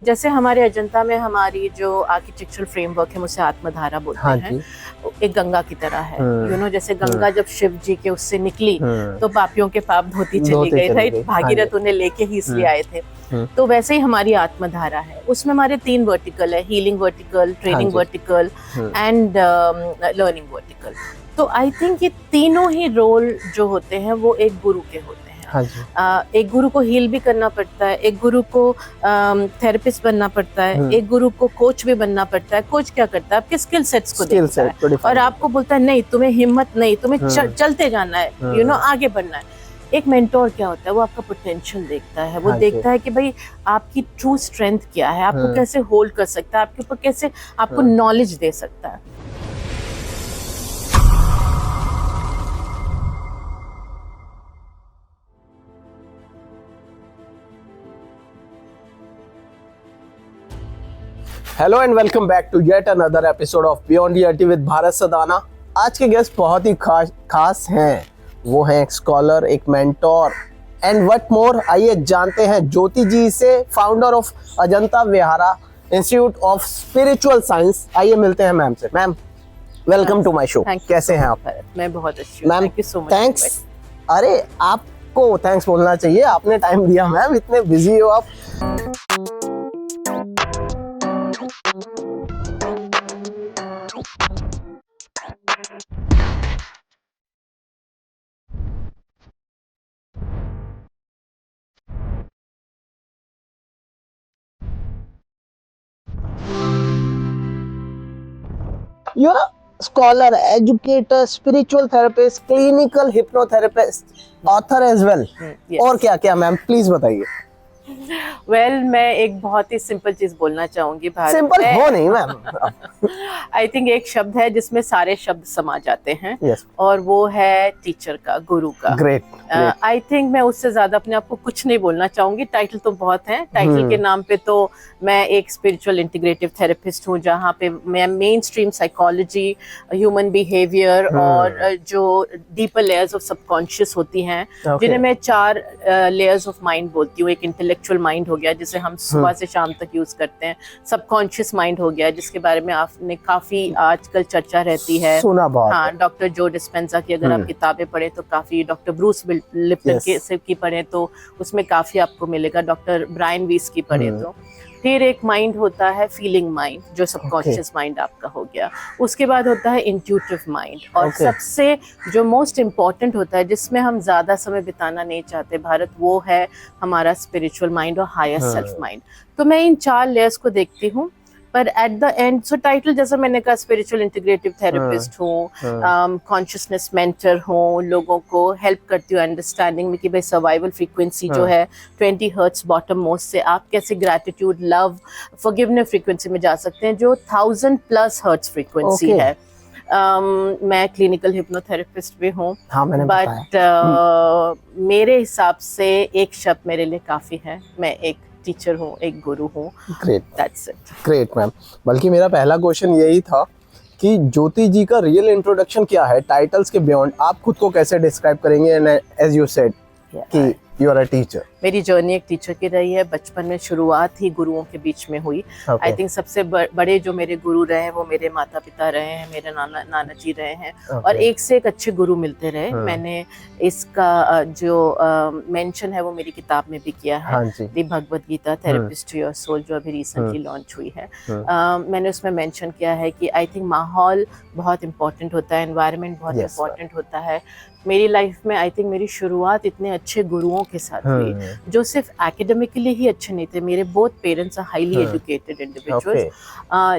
जैसे हमारे अजंता में हमारी जो आर्किटेक्चरल फ्रेमवर्क है उसे आत्मधारा बोलते हाँ हैं। जी। एक गंगा की तरह है, जैसे गंगा जब शिव जी के उससे निकली तो पापियों के पाप धोती चली गई, राइट? भागीरथ उन्हें लेके ही इसलिए आए थे। तो वैसे ही हमारी आत्मधारा है, उसमें हमारे 3 वर्टिकल है, healing vertical, training vertical and learning vertical. तो आई थिंक ये तीनों ही रोल जो होते हैं वो एक गुरु के होते हैं। हाँ जी। एक गुरु को हील भी करना पड़ता है, एक गुरु को थेरेपिस्ट बनना पड़ता है, एक गुरु को कोच भी बनना पड़ता है। कोच क्या करता है? आपके स्किल सेट्स को देखता है और आपको बोलता है नहीं तुम्हें हिम्मत नहीं, तुम्हें चलते जाना है, आगे बढ़ना है। एक मेंटोर क्या होता है? वो आपका पोटेंशियल देखता है, वो देखता है कि भाई आपकी ट्रू स्ट्रेंथ क्या है, आपको कैसे होल्ड कर सकता है, आपके ऊपर कैसे आपको नॉलेज दे सकता है। Hello and welcome back to yet another episode of beyond reality with Bharat Sadana. आज के गेस्ट बहुत ही खास हैं। वो हैं एक स्कॉलर, एक मेंटोर एंड व्हाट मोर। आइए जानते हैं ज्योति जी से, founder of Ajanta Vihara institute of spiritual science. आइए मिलते हैं मैम से। Ma'am welcome to my show. कैसे हैं आप? मैं बहुत अच्छी हूं। Thank you so much. Thanks. अरे आपको थैंक्स बोलना चाहिए, आपने टाइम दिया मैम, इतने बिजी हो आप। You're a scholar, educator, spiritual therapist, clinical hypnotherapist, author as well. Yes. और क्या क्या मैम प्लीज बताइए। मैं एक बहुत ही सिंपल चीज बोलना चाहूंगी। सिंपल हो नहीं मैम। आई थिंक एक शब्द है जिसमें सारे शब्द समा जाते हैं। yes. और वो है टीचर का, गुरु का। ग्रेट। आई थिंक मैं उससे ज्यादा अपने आप को कुछ नहीं बोलना चाहूंगी। टाइटल तो बहुत है, टाइटल के नाम पे तो मैं एक स्पिरिचुअल इंटीग्रेटिव थेरेपिस्ट हूँ, जहाँ पे मैं main stream psychology, human behaviour और जो डीपर लेयर्स ऑफ सबकॉन्शियस होती हैं, जिन्हें मैं 4 लेयर्स ऑफ माइंड बोलती हूँ। एक इंटेलेक्चुअल माइंड हो गया जिसे हम सुबह से शाम तक यूज करते हैं, सबकॉन्शियस माइंड हो गया जिसके बारे में आपने काफी आजकल चर्चा रहती है, सुना बहुत। हाँ, डॉक्टर जो डिस्पेंजा की अगर आप किताबें पढ़े तो काफी, डॉक्टर ब्रूस लिप्टन की पढ़े तो उसमें काफी आपको मिलेगा, डॉक्टर ब्रायन वीस की पढ़े तो। फिर एक माइंड होता है फीलिंग माइंड, जो सबकॉन्शियस माइंड आपका हो गया। उसके बाद होता है इंट्यूटिव माइंड, और सबसे जो मोस्ट इम्पॉर्टेंट होता है जिसमें हम ज्यादा समय बिताना नहीं चाहते भारत, वो है हमारा स्पिरिचुअल माइंड और हायर सेल्फ माइंड। तो मैं इन 4 लेयर्स को देखती हूँ, पर at the and so title जैसा मैंने कहा, स्पिरिचुअल इंटीग्रेटिव थेरेपिस्ट हूँ, कॉन्शियसनेस मेंटर हूँ, लोगों को हेल्प करती हूँ अंडरस्टैंडिंग में कि भाई सर्वाइवल फ्रीक्वेंसी जो है 20 हर्ट्ज बॉटम मोस्ट से आप कैसे ग्रैटिट्यूड, लव, फॉरगिवनेस फ्रीक्वेंसी में जा सकते हैं, जो 1000+ हर्ट्ज फ्रीक्वेंसी है। मैं क्लिनिकल हिप्नोथेरेपिस्ट भी हूँ, बट मेरे हिसाब से एक शब्द मेरे लिए काफी है, मैं एक टीचर हूँ, एक गुरु हूँ। Great, that's it. Great ma'am. बल्कि मेरा पहला क्वेश्चन यही था कि ज्योति जी का रियल इंट्रोडक्शन क्या है, टाइटल्स के बियॉन्ड आप खुद को कैसे डिस्क्राइब करेंगे? एंड एज यू सेड कि यू आर अ टीचर। मेरी जर्नी एक टीचर की रही है। बचपन में शुरुआत ही गुरुओं के बीच में हुई। आई थिंक सबसे बड़े जो मेरे गुरु रहे हैं वो मेरे माता पिता रहे हैं, मेरे नाना जी रहे हैं, और एक से एक अच्छे गुरु मिलते रहे। मैंने इसका जो मेंशन है वो मेरी किताब में भी किया है, the Bhagavad Gita therapist to your soul, जो अभी रिसेंटली लॉन्च हुई है। मैंने उसमें मेंशन किया है कि आई थिंक माहौल बहुत इंपॉर्टेंट होता है, एनवायरनमेंट बहुत इंपॉर्टेंट होता है। मेरी लाइफ में आई थिंक मेरी शुरुआत इतने अच्छे गुरुओं के साथ हुई, जो सिर्फ एकेडमिकली ही अच्छे नहीं थे। मेरे both parents are highly educated individuals,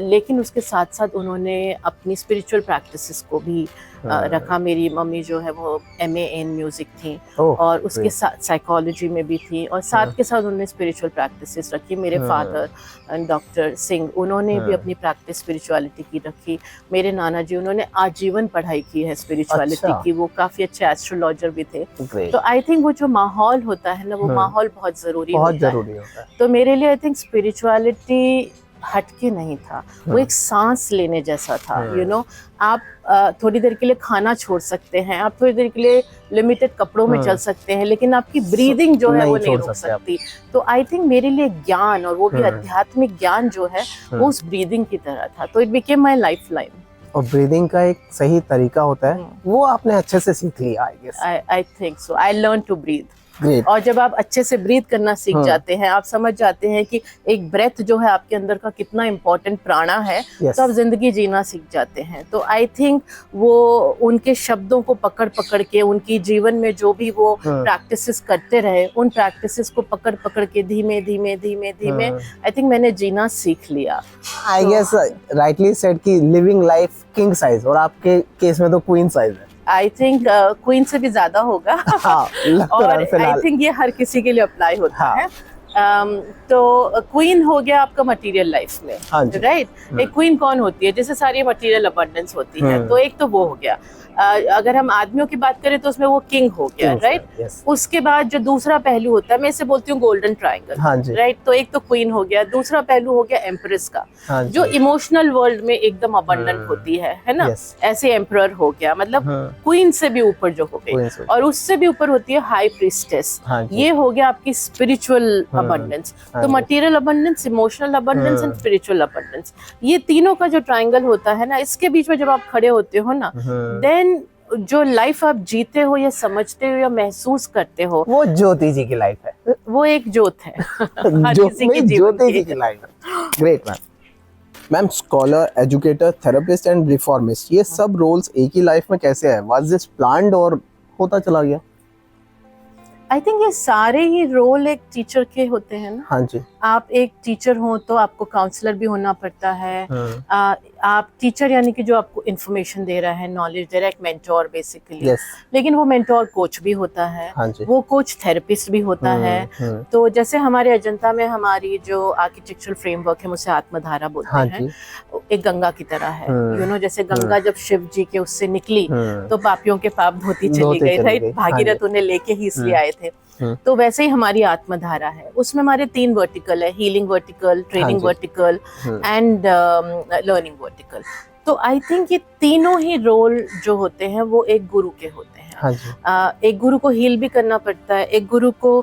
लेकिन उसके साथ साथ उन्होंने अपनी स्पिरिचुअल प्रैक्टिसेस को भी रखा। मेरी मम्मी जो है वो MA इन म्यूजिक थी, और उसके साथ साइकोलॉजी में भी थी, और साथ के साथ उन्होंने स्पिरिचुअल प्रैक्टिसेस रखी। मेरे फादर डॉक्टर सिंह, उन्होंने भी अपनी प्रैक्टिस स्पिरिचुअलिटी की रखी। मेरे नाना जी, उन्होंने आजीवन पढ़ाई की है स्पिरिचुअलिटी की, वो काफी अच्छे एस्ट्रोलॉजर भी थे। तो आई थिंक वो जो माहौल होता है ना, वो माहौल बहुत जरूरी होता है। तो मेरे लिए आई थिंक स्पिरिचुअलिटी हटके नहीं था, वो एक सांस लेने जैसा था। यू नो, आप थोड़ी देर के लिए खाना छोड़ सकते हैं, आप थोड़ी देर के लिए लिमिटेड कपड़ों में चल सकते हैं, लेकिन आपकी ब्रीदिंग जो है वो नहीं रोक सकती। तो आई थिंक मेरे लिए ज्ञान, और वो भी आध्यात्मिक ज्ञान जो है वो उस ब्रीदिंग की तरह था। तो it became my life line. और ब्रीदिंग का एक सही तरीका होता है, वो आपने अच्छे से सीख लिया, I guess. I think so, I learn to breathe. Great. और जब आप अच्छे से ब्रीथ करना सीख जाते हैं, आप समझ जाते हैं कि एक ब्रेथ जो है आपके अंदर का कितना इम्पोर्टेंट प्राणा है, तो आप जिंदगी जीना सीख जाते हैं। तो आई थिंक वो उनके शब्दों को पकड़ पकड़ के, उनकी जीवन में जो भी वो प्रैक्टिसेस करते रहे, उन प्रैक्टिसेस को पकड़ पकड़ के धीमे धीमे धीमे धीमे आई थिंक मैंने जीना सीख लिया। आई गेस राइटली सेड कि लिविंग लाइफ किंग साइज, और आपके केस में तो क्वीन साइज है। आई थिंक क्वीन से भी ज्यादा होगा। और आई थिंक ये हर किसी के लिए अप्लाई होता है। तो क्वीन हो गया आपका मटेरियल लाइफ में, राइट। एक क्वीन कौन होती है? जैसे सारी मटेरियल अबंडेंस होती है, तो एक तो वो हो गया। अगर हम आदमियों की बात करें तो उसमें वो किंग हो गया, राइट। उसके बाद जो दूसरा पहलू होता है, मैं इसे बोलती हूँ गोल्डन ट्रायंगल, राइट। तो एक तो क्वीन हो गया, दूसरा पहलू हो गया एम्प्रेस का, जो इमोशनल वर्ल्ड में एकदम अबंडेंट होती है ना। ऐसे एम्परर हो गया, मतलब क्वीन से भी ऊपर जो हो गई, और उससे भी ऊपर होती है हाई प्रीस्टेस। ये हो गया आपकी स्पिरिचुअल अबंडेंस। तो material abundance, emotional abundance and spiritual abundance, ये तीनों का जो ट्रायंगल होता है ना, इसके बीच में जब आप खड़े होते हो ना, देन जो लाइफ आप जीते हो या समझते हो या महसूस करते हो, वो ज्योति जी की लाइफ है। वो एक ज्योत है। ज्योति जी की लाइफ है। Great ma'am. Scholar, educator, therapist and reformist, ये सब रोल्स एक ही लाइफ में कैसे है? वाज दिस प्लान्ड और होता चला गया? आई थिंक ये सारे ही रोल एक टीचर के होते हैं ना। हाँ जी। आप एक टीचर हो तो आपको काउंसलर भी होना पड़ता है। आप टीचर यानी कि जो आपको इन्फॉर्मेशन दे रहा है, नॉलेज दे रहा है, एक मेंटोर बेसिकली। लेकिन वो मेंटोर कोच भी होता है। हाँ जी। वो कोच थेरेपिस्ट भी होता है। तो जैसे हमारे अजंता में हमारी जो आर्किटेक्चरल फ्रेमवर्क है, मुझे आत्मधारा बोलते हैं, एक गंगा की तरह है। यू नो, जैसे गंगा जब शिव जी के उससे निकली तो पापियों के पाप धोती चली गई, राइट। भागीरथ उन्हें लेके ही इसलिए आए थे। तो वैसे ही हमारी आत्मधारा है, उसमें हमारे 3 वर्टिकल है, healing vertical, training vertical and learning vertical. तो आई थिंक ये तीनों ही रोल जो होते हैं वो एक गुरु के होते हैं। एक गुरु को हील भी करना पड़ता है, एक गुरु को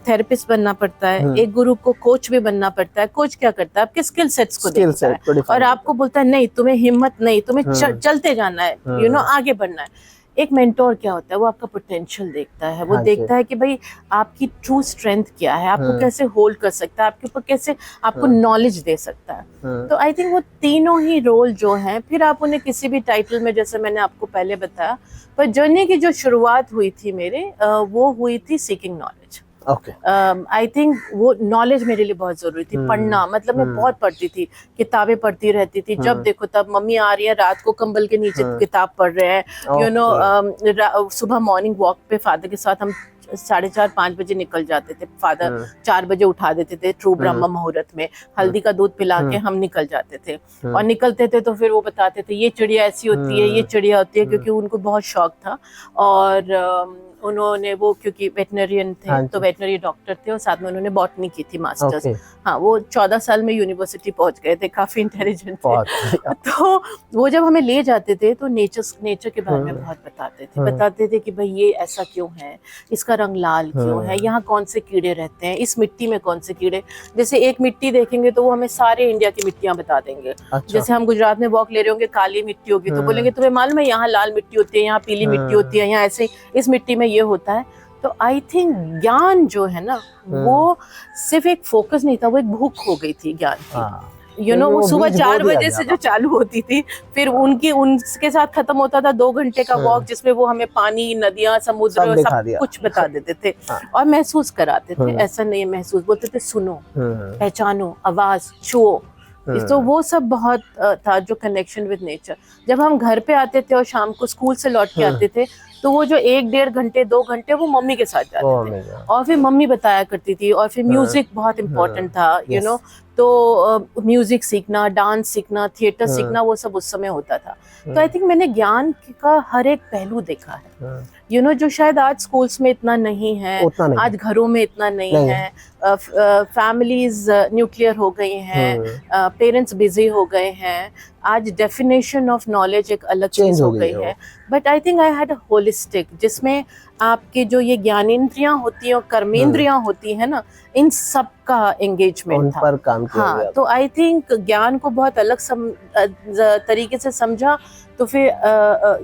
थेरेपिस्ट बनना पड़ता है, एक गुरु को कोच भी बनना पड़ता है। कोच क्या करता है? आपके स्किल सेट्स को देखता है और आपको बोलता है नहीं, तुम्हें हिम्मत नहीं, तुम्हें चलते जाना है, यू नो, आगे बढ़ना है। एक मेंटोर क्या होता है? वो आपका पोटेंशियल देखता है, वो देखता है कि भाई आपकी ट्रू स्ट्रेंथ क्या है, आपको कैसे होल्ड कर सकता है, आपके ऊपर कैसे आपको नॉलेज दे सकता है। तो आई थिंक वो तीनों ही रोल जो हैं, फिर आप उन्हें किसी भी टाइटल में, जैसे मैंने आपको पहले बताया, पर जर्नी की जो शुरुआत हुई थी मेरे, वो हुई थी सीकिंग नॉलेज। आई थिंक वो नॉलेज मेरे लिए बहुत जरूरी थी। पढ़ना, मतलब मैं बहुत पढ़ती थी, किताबें पढ़ती रहती थी। जब देखो तब मम्मी आ रही है, रात को कंबल के नीचे किताब पढ़ रहे हैं, यू नो। सुबह मॉर्निंग वॉक पे फादर के साथ हम 4:30-5 बजे निकल जाते थे। फादर 4 बजे उठा देते थे, ट्रू ब्रह्म मुहूर्त में हल्दी का दूध पिला के हम निकल जाते थे। और निकलते थे तो फिर वो बताते थे ये चिड़िया ऐसी होती है, ये चिड़िया होती है, क्योंकि उनको बहुत शौक था। और उन्होंने वो, क्योंकि वेटनरियन थे, तो वेटनरी डॉक्टर थे, और साथ में उन्होंने बॉटनी की थी मास्टर्स। हाँ, वो 14 साल में यूनिवर्सिटी पहुंच गए थे, काफी इंटेलिजेंट थे। तो वो जब हमें ले जाते थे तो नेचर के बारे में बहुत बताते थे कि भाई ये ऐसा क्यों है, इसका रंग लाल क्यों है, यहाँ कौन से कीड़े रहते हैं, इस मिट्टी में कौन से कीड़े। जैसे एक मिट्टी देखेंगे तो वो हमें सारे इंडिया की मिट्टियां बता देंगे। जैसे हम गुजरात में वॉक ले रहे होंगे, काली मिट्टी होगी तो बोलेंगे तुम्हें मालूम है यहाँ लाल मिट्टी होती है, यहाँ पीली मिट्टी होती है, यहाँ ऐसे इस मिट्टी में ये होता है। तो आई थिंक ज्ञान जो है ना, वो सिर्फ एक फोकस नहीं था, वो एक भूख हो गई थी ज्ञान की। यू नो, वो सुबह 4 बजे से जो चालू होती थी, फिर उनके साथ खत्म होता था 2 घंटे का वॉक, जिसमें वो हमें पानी, नदियां, समुद्र सब कुछ बता देते थे और महसूस कराते थे। ऐसा नहीं महसूस, बोलते थे सुनो, पहचानो, आवाज, छुओ। तो वो सब बहुत था, जो कनेक्शन विद नेचर। जब हम घर पे आते थे और शाम को स्कूल से लौट के आते थे, तो वो जो 1-1.5 घंटे 2 घंटे वो मम्मी के साथ जाते थे, और फिर मम्मी बताया करती थी, और फिर म्यूजिक बहुत इम्पोर्टेंट था, यू नो। तो म्यूजिक सीखना, डांस सीखना, थिएटर सीखना, वो सब उस समय होता था। तो आई थिंक मैंने ज्ञान का हर एक पहलू देखा है, यू नो, जो शायद आज स्कूल्स में इतना नहीं है, आज घरों में इतना नहीं है। फैमिलीज न्यूक्लियर हो गई हैं, पेरेंट्स बिजी हो गए हैं, आज डेफिनेशन ऑफ नॉलेज एक अलग चीज हो गई है। But I think I had a holistic, जिसमें आपके जो ये ज्ञानेंद्रियां होती हैं और कर्मेंद्रियां होती हैं ना, इन सब का एंगेजमेंट था, पर काम किया हाँ। गया। तो आई थिंक ज्ञान को बहुत अलग तरीके से समझा, तो फिर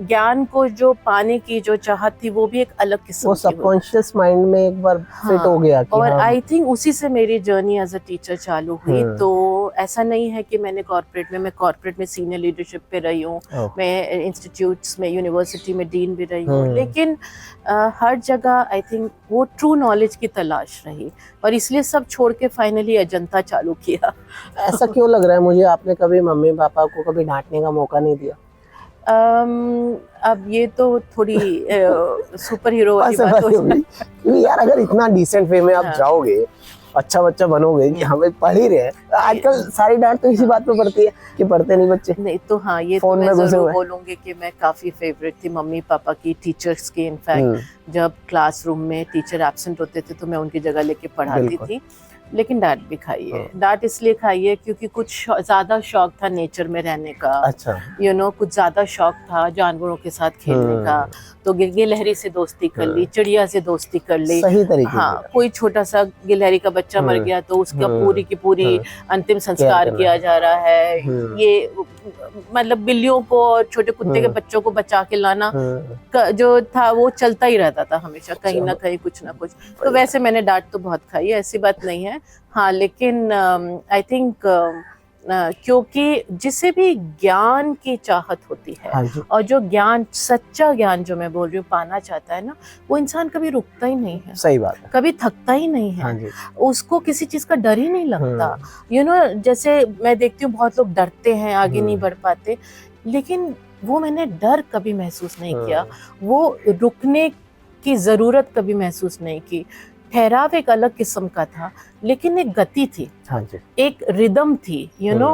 ज्ञान को जो पाने की जो चाहत थी वो भी एक अलग किस्म वो की सबकॉन्शियस माइंड में एक बार फिट हो गया कि और आई थिंक उसी से मेरी जर्नी एज अ टीचर चालू हुई। तो ऐसा नहीं है कि मैं कॉर्पोरेट में सीनियर लीडरशिप पे रही हूँ, मैं इंस्टीट्यूट्स में, यूनिवर्सिटी में डीन भी रही हूँ, लेकिन हर जगह आई थिंक वो ट्रू नॉलेज की तलाश रही, और इसलिए सब छोड़ के फाइनली अजंता चालू किया। ऐसा क्यों लग रहा है मुझे, आपने कभी मम्मी पापा को कभी डांटने का मौका नहीं दिया? अब ये तो थोड़ी सुपर हीरो वाली बात हो गई यार। अगर इतना डिसेंट वे में आप जाओगे, अच्छा बच्चा बनोगे कि हमें पढ़ ही रहे हैं, आजकल सारी डांट तो इसी बात पे पड़ती है कि पढ़ते नहीं बच्चे। नहीं तो हाँ, ये तो मैं जरूर बोलूंगी कि मैं काफी फेवरेट थी मम्मी पापा की, टीचर्स की। इनफैक्ट जब क्लासरूम में टीचर एब्सेंट होते थे तो मैं उनकी जगह लेके पढ़ाती थी, लेकिन डांट भी खाई है। डांट इसलिए खाई है क्योंकि कुछ ज्यादा शौक था नेचर में रहने का, अच्छा, यू नो, कुछ ज्यादा शौक था जानवरों के साथ खेलने का। तो गिलहरी से दोस्ती कर ली, चिड़िया से दोस्ती कर ली, सही तरीके हाँ। कोई छोटा सा गिलहरी का बच्चा मर गया तो उसका पूरी की पूरी अंतिम संस्कार किया जा रहा है। ये मतलब बिल्लियों को और छोटे कुत्ते के बच्चों को बचा के लाना जो था वो चलता ही रहता था हमेशा, कहीं ना कहीं कुछ ना कुछ। तो वैसे मैंने डांट तो बहुत खाई है, ऐसी बात नहीं है, हाँ। लेकिन आई थिंक क्योंकि जिसे भी ज्ञान की चाहत होती है, और जो ज्ञान, सच्चा ज्ञान जो मैं बोल रही हूँ, पाना चाहता है ना, वो इंसान कभी रुकता ही नहीं है। सही बात है। कभी थकता ही नहीं है, उसको किसी चीज का डर ही नहीं लगता। यू नो, जैसे मैं देखती हूँ बहुत लोग डरते हैं, आगे नहीं बढ़ पाते, लेकिन वो मैंने डर कभी महसूस नहीं किया, वो रुकने की जरूरत कभी महसूस नहीं की। ठहराव एक अलग किस्म का था, लेकिन एक गति थी, हाँ जी, एक रिदम थी, यू नो,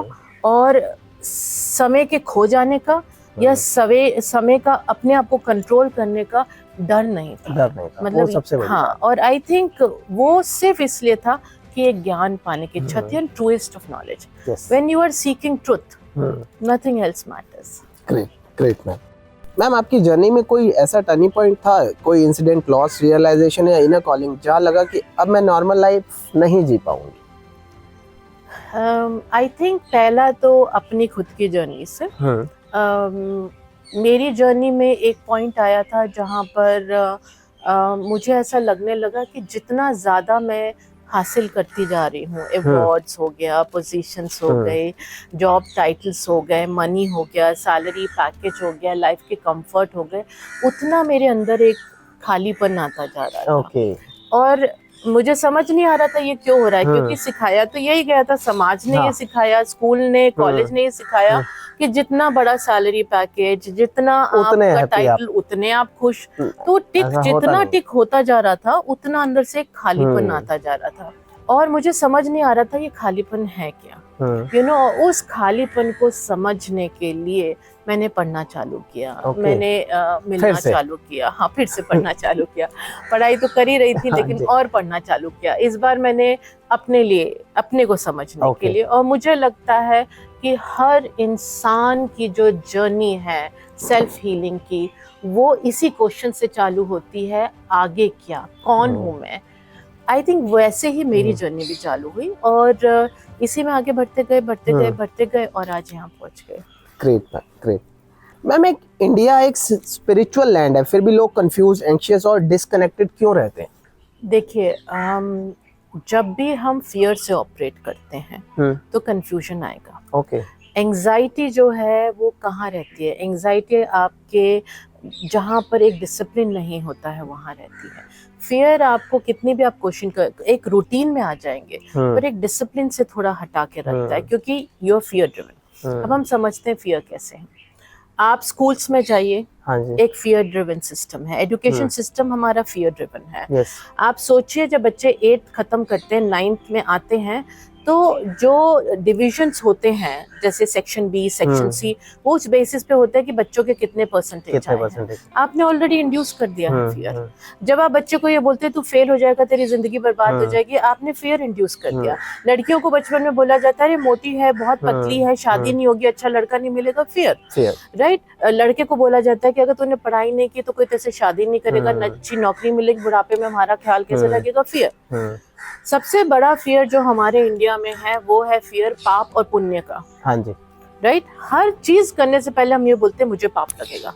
और समय के खो जाने का या समय का अपने आप को कंट्रोल करने का डर नहीं था, मतलब वो सबसे बड़ी, हाँ। और आई थिंक वो सिर्फ इसलिए था कि एक ज्ञान पाने की इच्छा थी, and truest of knowledge, when you are seeking truth, nothing else matters. Great, great ma'am. Ma'am, आपकी जर्नी में कोई ऐसा टर्निंग पॉइंट था, कोई इंसिडेंट, लॉस, रियलाइजेशन या इनर कॉलिंग, जहाँ लगा कि अब मैं नॉर्मल लाइफ नहीं जी पाऊंगी? आई थिंक पहला तो अपनी खुद की जर्नी से, मेरी जर्नी में एक पॉइंट आया था जहाँ पर मुझे ऐसा लगने लगा कि जितना ज़्यादा मैं हासिल करती जा रही हूँ, अवार्ड्स हो गया, पोजीशंस हो गए, जॉब टाइटल्स हो गए, मनी हो गया, सैलरी पैकेज हो गया, लाइफ के कंफर्ट हो गए, उतना मेरे अंदर एक खालीपन आता जा रहा था। और मुझे समझ नहीं आ रहा था ये क्यों हो रहा है, क्योंकि सिखाया तो यही गया था, समाज ने ये सिखाया, स्कूल ने, कॉलेज ने ये सिखाया कि जितना बड़ा सैलरी पैकेज, जितना आपका टाइटल, उतने आप खुश। तो जितना टिक होता जा रहा था, उतना अंदर से खालीपन आता जा रहा था, और मुझे समझ नहीं आ रहा था ये खालीपन है क्या, यू नो। उस खालीपन को समझने के लिए मैंने पढ़ना चालू किया, मैंने मिलना चालू किया, हाँ, फिर से पढ़ना चालू किया। पढ़ाई तो कर ही रही थी, लेकिन और पढ़ना चालू किया। इस बार मैंने अपने लिए, अपने को समझने के लिए, और मुझे लगता है कि हर इंसान की जो जर्नी है सेल्फ हीलिंग की, वो इसी क्वेश्चन से चालू होती है, आगे क्या, कौन हूँ मैं। आई थिंक वैसे ही मेरी जर्नी भी चालू हुई, और इसी में आगे बढ़ते गए और आज यहाँ पहुँच गए। Great ma'am, great ma'am. एक इंडिया एक स्पिरिचुअल लैंड है, फिर भी लोग कंफ्यूज, एंशियस और डिस्कनेक्टेड क्यों रहते हैं? देखिए, जब भी हम फियर से ऑपरेट करते हैं तो कंफ्यूजन आएगा। एंजाइटी जो है वो कहाँ रहती है? एंजाइटी आपके जहाँ पर एक डिसिप्लिन नहीं होता है वहाँ रहती है। फियर आपको कितनी भी आप क्वेश्चन कर, एक रूटीन में आ जाएंगे, पर एक डिसिप्लिन से थोड़ा हटा के रखता है, क्योंकि यू आर फियर ड्रिवन। अब हम समझते हैं फियर कैसे है। आप स्कूल्स में जाइए, हाँ जी, एक फियर ड्रिवन सिस्टम है, एजुकेशन सिस्टम हमारा फियर ड्रिवन है। यस, आप सोचिए जब बच्चे 8th खत्म करते हैं, 9th में आते हैं, तो जो डिविजन्स होते हैं जैसे सेक्शन बी, सेक्शन सी, वो उस बेसिस पे होता है कि बच्चों के कितने परसेंटेज कितने आए हैं। परसेंटेज? आपने ऑलरेडी इंड्यूस कर दिया है फियर। जब आप बच्चे को ये बोलते हैं तू फेल हो जाएगा, तेरी जिंदगी बर्बाद हो जाएगी, आपने फियर इंड्यूस कर दिया। लड़कियों को बचपन में बोला जाता है मोटी है, बहुत पतली है, शादी नहीं होगी, अच्छा लड़का नहीं मिलेगा, फियर, राइट। लड़के को बोला जाता है कि अगर तूने पढ़ाई नहीं की तो कोई तेरे से शादी नहीं करेगा, अच्छी नौकरी मिलेगी, बुढ़ापे में हमारा ख्याल कैसे लगेगा, फियर। सबसे बड़ा फियर जो हमारे इंडिया में है वो है फियर पाप और पुण्य का। हाँ जी, राइट। हर चीज करने से पहले हम ये बोलते हैं मुझे पाप लगेगा,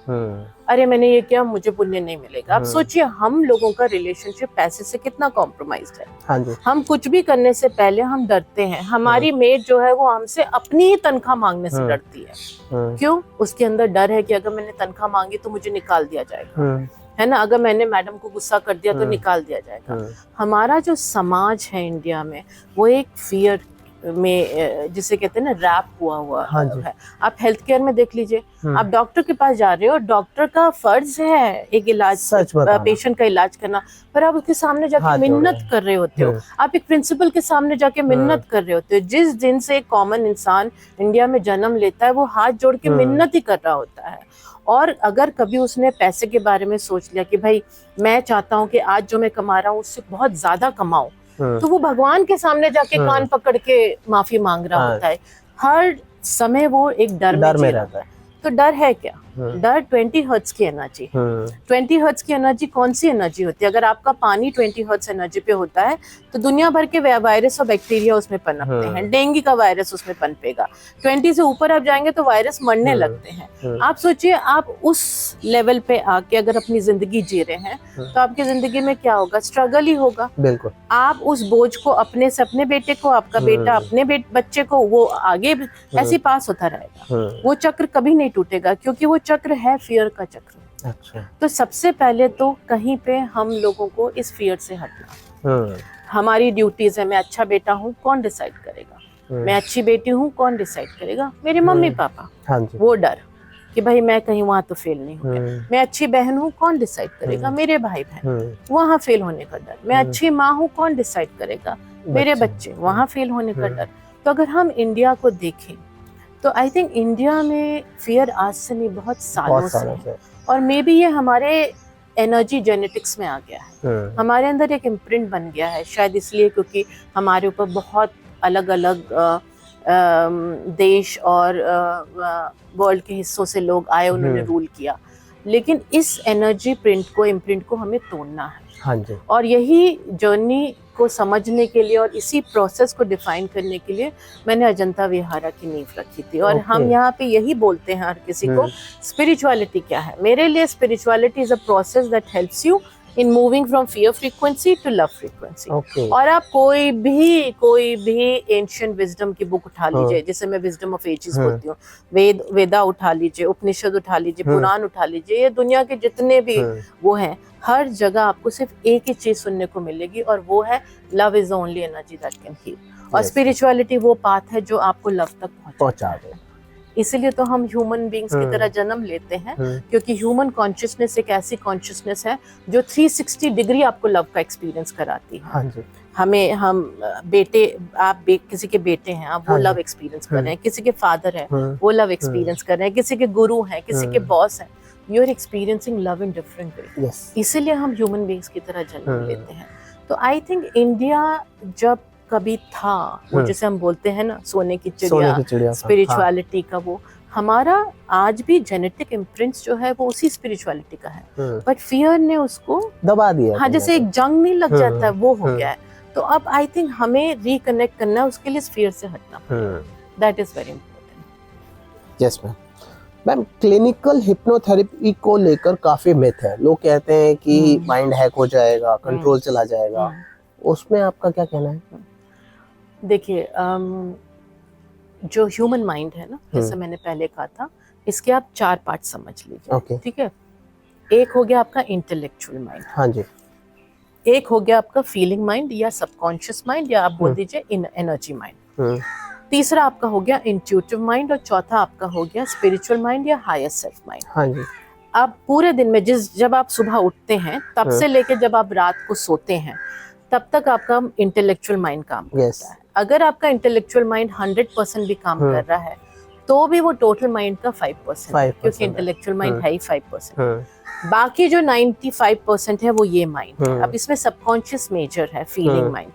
अरे मैंने ये किया मुझे पुण्य नहीं मिलेगा। अब सोचिए हम लोगों का रिलेशनशिप पैसे से कितना कॉम्प्रोमाइज्ड है। हाँ जी, हम कुछ भी करने से पहले हम डरते हैं। हमारी मेड जो है वो हमसे अपनी ही तनख्वाह मांगने से डरती है। क्यों? उसके अंदर डर है कि अगर मैंने तनख्वाह मांगी तो मुझे निकाल दिया जाएगा, है ना, अगर मैंने मैडम को गुस्सा कर दिया तो निकाल दिया जाएगा। हमारा जो समाज है इंडिया में वो एक फियर में जिसे कहते हैं ना रैप हुआ हाँ है। आप हेल्थ केयर में देख लीजिए, आप डॉक्टर के पास जा रहे हो, डॉक्टर का फर्ज है एक इलाज, पेशेंट का इलाज करना, पर आप उसके सामने जाके मिन्नत कर रहे होते हो। आप एक प्रिंसिपल के सामने जाके मिन्नत कर रहे होते हो। जिस दिन से एक कॉमन इंसान इंडिया में जन्म लेता है वो हाथ जोड़ के मिन्नत ही कर रहा होता है। और अगर कभी उसने पैसे के बारे में सोच लिया कि भाई मैं चाहता हूँ कि आज जो मैं कमा रहा हूँ उससे बहुत ज्यादा कमाऊं, तो वो भगवान के सामने जाके कान पकड़ के माफी मांग रहा होता है। हर समय वो एक डर में रहता है। तो डर है क्या? डर 20 हर्ट्ज की एनर्जी। 20 हर्ट्ज की एनर्जी कौन सी एनर्जी होती है? अगर आपका पानी 20 हर्ट्ज एनर्जी पे होता है तो दुनिया भर के वायरस और बैक्टीरिया उसमें पनपते हैं। डेंगू का वायरस उसमें पनपेगा। 20 से ऊपर आप जाएंगे तो वायरस मरने लगते हैं। आप सोचिए आप उस लेवल पे आके अगर अपनी जिंदगी जी रहे हैं तो आपकी जिंदगी में क्या होगा? स्ट्रगल ही होगा। बिल्कुल। आप उस बोझ को अपने से अपने बेटे को, आपका बेटा अपने बच्चे को, वो आगे ऐसे पास होता रहेगा। वो चक्र कभी नहीं टूटेगा क्योंकि वो चक्र है फियर का चक्र। अच्छा। तो सबसे पहले तो कहीं पे हम लोगों को इस फियर से हटना। हमारी ड्यूटीज है। मैं अच्छा बेटा हूँ, कौन डिसाइड करेगा? मैं अच्छी बेटी हूँ, कौन डिसाइड करेगा? मेरे मम्मी पापा। हाँ जी। वो डर कि भाई मैं कहीं वहां तो फेल नहीं हो गया। मैं अच्छी बहन हूँ, कौन डिसाइड करेगा? मेरे भाई बहन। वहां फेल होने का डर। मैं अच्छी माँ हूँ, कौन डिसाइड करेगा? मेरे बच्चे। वहां फेल होने का डर। तो अगर हम इंडिया को देखें तो आई थिंक इंडिया में फियर आज से नहीं बहुत सालों से, और मे बी ये हमारे एनर्जी जेनेटिक्स में आ गया है। हमारे अंदर एक इम्प्रिंट बन गया है, शायद इसलिए क्योंकि हमारे ऊपर बहुत अलग अलग देश और वर्ल्ड के हिस्सों से लोग आए, उन्होंने रूल किया। लेकिन इस एनर्जी इम्प्रिंट को हमें तोड़ना है। हाँ जी। और यही जर्नी को समझने के लिए और इसी प्रोसेस को डिफाइन करने के लिए मैंने अजंता विहारा की नींव रखी थी। और हम यहाँ पे यही बोलते हैं हर किसी को, स्पिरिचुअलिटी क्या है? मेरे लिए spirituality is a process that helps you in moving from fear frequency to love frequency. और आप कोई भी एंशिएंट विजडम की बुक उठा लीजिए, जैसे मैं विजडम ऑफ एजेस बोलती हूँ, वेदा उठा लीजिए, उपनिषद उठा लीजिए, पुराण उठा लीजिए, ये दुनिया के जितने भी वो हैं, हर जगह आपको सिर्फ एक ही चीज सुनने को मिलेगी और वो है love is the only energy that can heal. और स्पिरिचुअलिटी वो पाथ है जो आपको लव तक पहुंचा दे। इसीलिए तो हम ह्यूमन बीइंग्स की तरह जन्म लेते हैं, क्योंकि ह्यूमन कॉन्शियसनेस एक ऐसी कॉन्शियसनेस है जो 360 डिग्री आपको लव का एक्सपीरियंस कराती है। हाँ जी। हम बेटे, आप किसी के बेटे हैं, आप वो लव एक्सपीरियंस कर रहे हैं, किसी के फादर है वो लव एक्सपीरियंस कर रहे हैं, किसी के गुरु हैं, किसी के बॉस हैं, you are experiencing love in different way. इसीलिए हम ह्यूमन बीइंग्स की तरह जन्म लेते हैं। तो आई थिंक इंडिया जब कभी था, वो जैसे हम बोलते हैं ना सोने की चिड़िया, स्पिरिचुअलिटी का, वो हमारा आज भी जेनेटिक इम्प्रिंट्स जो है वो उसी स्पिरिचुअलिटी का है, बट फियर ने उसको दबा दिया। हाँ, जैसे एक जंग नहीं लग जाता है, वो हो गया है। तो अब आई थिंक हमें रिकनेक्ट करना है, उसके लिए फियर से हटना, that is very important. Yes ma'am. Ma'am, clinical hypnotherapy को लेकर काफी मिथ है। लोग कहते हैं कि माइंड हैक हो जाएगा, कंट्रोल चला जाएगा, उसमें आपका क्या कहना है? देखिए, जो ह्यूमन माइंड है ना, जैसे मैंने पहले कहा था, इसके आप 4 पार्ट समझ लीजिए। ठीक है। एक हो गया आपका इंटेलेक्चुअल माइंड। हाँ जी। एक हो गया आपका फीलिंग माइंड या सबकॉन्शियस माइंड, या आप बोल दीजिए एनर्जी माइंड। तीसरा आपका हो गया इंट्यूटिव माइंड और चौथा आपका हो गया स्पिरिचुअल माइंड या हायर सेल्फ माइंड। हाँ जी। अब पूरे दिन में जब आप सुबह उठते हैं तब से लेके जब आप रात को सोते हैं तब तक आपका इंटेलेक्चुअल माइंड काम करता है। अगर आपका इंटेलेक्चुअल माइंड 100% भी काम कर रहा है तो भी वो टोटल माइंड का 5% है, क्योंकि इंटेलेक्चुअल माइंड है ही 5%। बाकी जो 95% है वो ये माइंड है। अब इसमें सबकॉन्शियस मेजर है, फीलिंग माइंड।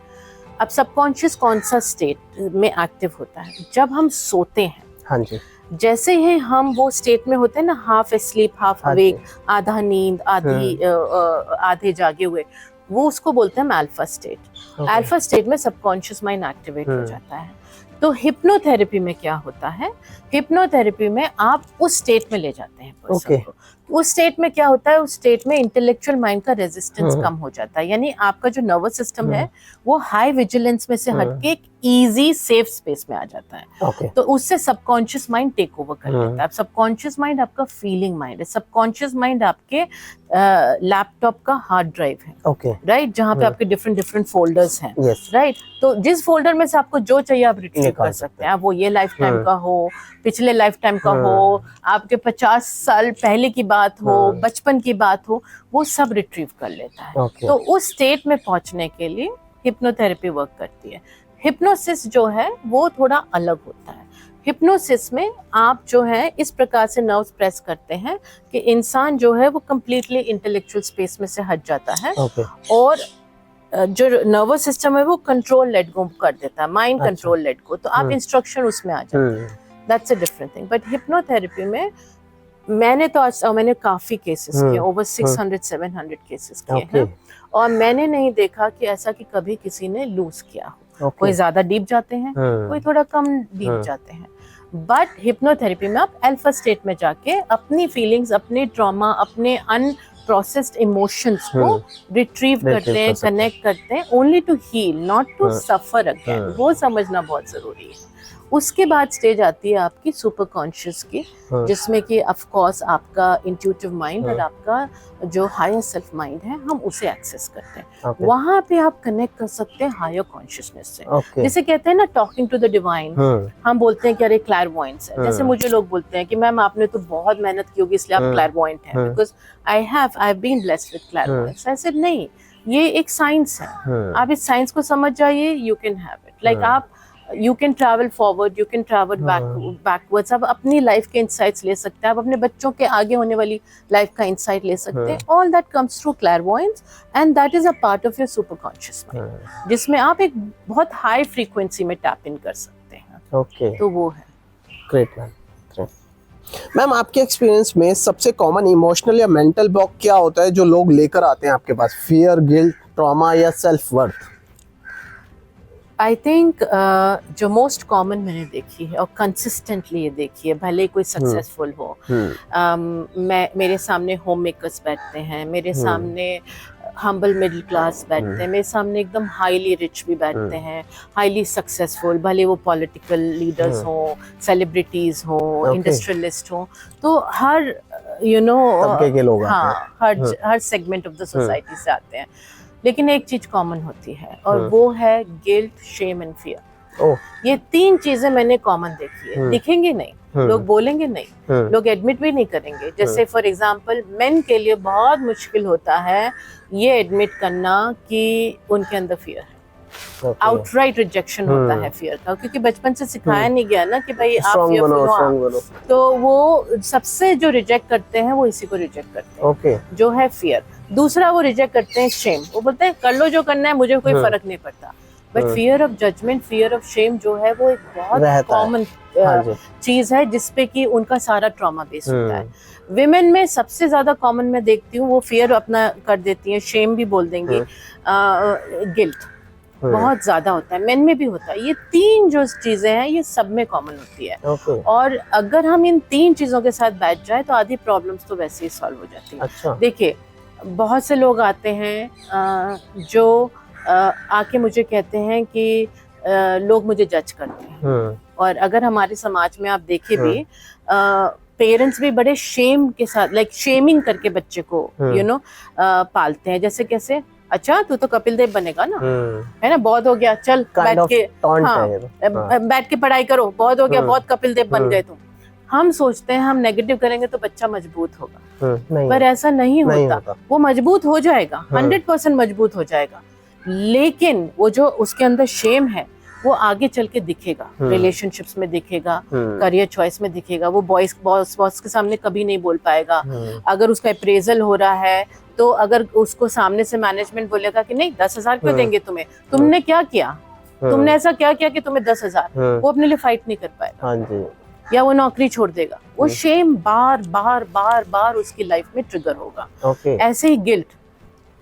अब सबकॉन्शियस कौन सा स्टेट में एक्टिव होता है? जब हम सोते हैं। हाँ जी। जैसे ही हम वो स्टेट में होते हैं ना, हाफ स्लीप हाफ अवेक, आधा नींद आधे जागे हुए, वो उसको बोलते हैं अल्फा स्टेट। अल्फा स्टेट में सबकॉन्शियस माइंड एक्टिवेट हो जाता है। तो हिप्नोथेरेपी में क्या होता है? हिप्नोथेरेपी में आप उस स्टेट में ले जाते हैं पर्सन को। उस स्टेट में क्या होता है? उस स्टेट में इंटेलेक्चुअल माइंड का रेजिस्टेंस कम हो जाता है, यानी आपका जो नर्वस सिस्टम है वो हाई विजिलेंस में से हटके एक इजी सेफ स्पेस में आ जाता है। तो उससे सबकॉन्शियस माइंड टेक ओवर कर लेता है। सबकॉन्शियस माइंड आपका फीलिंग माइंड है। सबकॉन्शियस माइंड आपके लैपटॉप का हार्ड ड्राइव है, राइट, जहाँ पे आपके डिफरेंट फोल्डर्स हैं, राइट। तो जिस फोल्डर में से आपको जो चाहिए आप रिट्रीव कर सकते हैं। वो ये लाइफ टाइम का हो, पिछले लाइफ टाइम का हो, आपके 50 साल पहले की बात हो, बचपन की बात हो, वो सब रिट्रीव कर लेता है। तो उस स्टेट में पहुंचने के लिए हिप्नोथेरेपी वर्क करती है। हिप्नोसिस जो है वो थोड़ा अलग होता है। हिप्नोसिस में आप जो है इस प्रकार से नर्व्स प्रेस करते हैं कि इंसान जो है वो कंप्लीटली इंटेलेक्चुअल स्पेस में से हट जाता है और जो नर्वस सिस्टम है वो कंट्रोल लेट गो कर देता है, माइंड कंट्रोल लेट गो। तो आप इंस्ट्रक्शन उसमें आ जाते हैं। That's a different thing. But hypnotherapy में मैंने काफी केसेस किए, ओवर 600-700 केसेस किए हैं, और मैंने नहीं देखा कि ऐसा कि कभी किसी ने लूज किया हो। कोई ज्यादा डीप जाते हैं, कोई थोड़ा कम डीप जाते हैं। बट हिप्नोथेरेपी में आप अल्फा स्टेट में जाके अपनी फीलिंग्स, अपने ट्रॉमा, अपने अनप्रोसेस्ड इमोशंस को रिट्रीव करते हैं, कनेक्ट करते हैं, only to heal, not to suffer again. वो समझना बहुत जरूरी है। उसके बाद स्टेज आती है आपकी सुपर कॉन्शियस की, जिसमें कि ऑफ कोर्स आपका इंट्यूटिव माइंड और आपका जो हायर सेल्फ माइंड है हम उसे एक्सेस करते हैं। वहां पे आप कनेक्ट कर सकते हैं हायर कॉन्शियसनेस से। जैसे कहते हैं ना टॉकिंग टू द डिवाइन, हम बोलते हैं कि अरे क्लैरवॉयंस है। जैसे मुझे लोग बोलते हैं कि मैम आपने तो बहुत मेहनत की होगी इसलिए आप क्लैरवॉयंट हैं, because I have been blessed with clairvoyance. I said नहीं, ये एक साइंस है। आप इस साइंस को समझ जाइए, you can have it. Like आप you can travel forward, you can travel backwards. आप अपनी लाइफ के इंसाइट्स ले सकते हैं, आप अपने बच्चों के आगे होने वाली लाइफ का इंसाइट ले सकते हैं। All that comes through clairvoyance and that is a part of your super conscious mind, जिसमें आप एक बहुत हाई फ्रीक्वेंसी में टैप इन कर सकते हैं। तो वो है। Great ma'am. मैम आपके एक्सपीरियंस में सबसे कॉमन इमोशनल या मेंटल ब्लॉक क्या होता है जो लोग लेकर आते हैं आपके पास? फियर, गिल्ट, ट्रॉमा या सेल्फ वर्थ? आई थिंक जो मोस्ट कॉमन मैंने देखी है और कंसिस्टेंटली ये देखी है, भले कोई सक्सेसफुल हो, मेरे सामने होम मेकर्स बैठते हैं, मेरे सामने हम्बल मिडिल क्लास बैठते हैं, मेरे सामने एकदम हाईली रिच भी बैठते हैं, हाईली सक्सेसफुल, भले वो पॉलिटिकल लीडर्स हों, सेलिब्रिटीज हों, इंडस्ट्रियलिस्ट हों। तो हर तबके के लोग हर सेगमेंट ऑफ द सोसाइटी से आते हैं। लेकिन एक चीज कॉमन होती है और वो है गिल्ट, शेम एंड फियर। ये तीन चीजें मैंने कॉमन देखी है। दिखेंगे नहीं, लोग बोलेंगे नहीं, लोग एडमिट भी नहीं करेंगे। जैसे फॉर एग्जांपल मेन के लिए बहुत मुश्किल होता है ये एडमिट करना कि उनके अंदर फियर है। आउटराइट रिजेक्शन होता है फियर का, क्योंकि बचपन से सिखाया नहीं गया ना कि भाई आप फियरफुल हो। तो वो सबसे जो रिजेक्ट करते हैं वो इसी को रिजेक्ट करते हैं, जो है फियर। दूसरा वो रिजेक्ट करते हैं शेम। वो बोलते हैं कर लो जो करना है, मुझे कोई फर्क नहीं पड़ता। But fear of judgement, fear of shame जो है वो एक बहुत कॉमन चीज है जिसपे कि उनका सारा ट्रॉमा बेस होता है। विमेन में सबसे ज्यादा कॉमन मैं देखती हूँ वो फियर अपना कर देती है, शेम भी बोल देंगे, गिल्ट बहुत ज्यादा होता है, मेन में भी होता है। ये तीन जो चीजें हैं ये सब में कॉमन होती है। और अगर हम इन तीन चीजों के साथ बैठ जाए तो आधी प्रॉब्लम्स तो वैसे ही सॉल्व हो जाती है। देखिए बहुत से लोग आते हैं जो आके मुझे कहते हैं कि लोग मुझे जज करते हैं, और अगर हमारे समाज में आप देखें भी पेरेंट्स भी बड़े शेम के साथ, लाइक शेमिंग करके बच्चे को पालते हैं। जैसे कैसे अच्छा तू तो कपिल देव बनेगा ना, है ना, बहुत हो गया, चल बैठ के, हाँ, बैठ के पढ़ाई करो, बहुत हो गया, बहुत कपिल देव बन गए तुम। हम सोचते हैं हम नेगेटिव करेंगे तो बच्चा मजबूत होगा, पर ऐसा नहीं होता। वो मजबूत हो जाएगा, 100% मजबूत हो जाएगा, लेकिन वो जो उसके अंदर शेम है वो आगे चल के दिखेगा, रिलेशनशिप्स में दिखेगा, करियर चॉइस में दिखेगा। वो बॉस के सामने कभी नहीं बोल पाएगा। अगर उसका अप्रेजल हो रहा है तो अगर उसको सामने से मैनेजमेंट बोलेगा कि नहीं 10,000 क्यों देंगे तुम्हें, तुमने क्या किया, तुमने ऐसा क्या किया कि तुम्हें 10,000, वो अपने लिए फाइट नहीं कर पाएगा, या वो नौकरी छोड़ देगा। वो शेम बार बार बार बार उसकी लाइफ में ट्रिगर होगा। ऐसे ही गिल्ट,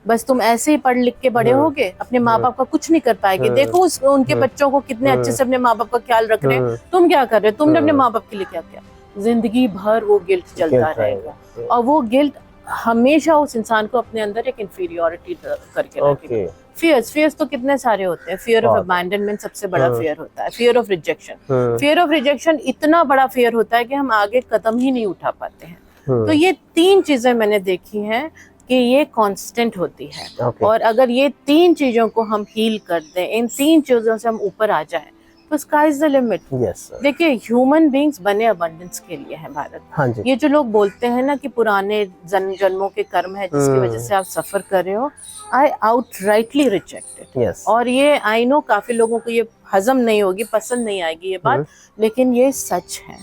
बस तुम ऐसे ही पढ़ लिख के बड़े होगे, अपने माँ बाप का कुछ नहीं कर पाएंगे। देखो उनके बच्चों को कितने अच्छे से अपने माँ बाप का ख्याल रख रहे हैं, तुम क्या कर रहे हो, तुमने अपने माँ बाप के लिए क्या किया। जिंदगी भर वो गिल्ट चलता रहेगा, और वो गिल्ट हमेशा उस इंसान को अपने अंदर एक इंफीरियोरिटी करके रखेगा। फियर्स तो कितने सारे होते हैं। फियर ऑफ अबैंडनमेंट सबसे बड़ा फियर होता है। Fear of rejection, fear of rejection इतना बड़ा फियर होता है कि हम आगे कदम ही नहीं उठा पाते हैं। तो ये 3 चीजें मैंने देखी हैं कि ये कांस्टेंट होती है। और अगर ये 3 चीजों को हम हील कर दें, इन 3 चीजों से हम ऊपर आ जाएं, तो स्काई इज द लिमिट। देखिए ह्यूमन बीइंग्स बने अबंडेंस के लिए हैं भारत। ये जो लोग बोलते हैं ना कि पुराने जन्मों के कर्म है जिसकी वजह से आप सफर कर रहे हो, आई आउटराइटली रिजेक्ट इट। और ये आई नो काफी लोगों को ये हजम नहीं होगी, पसंद नहीं आएगी ये बात, लेकिन ये सच है।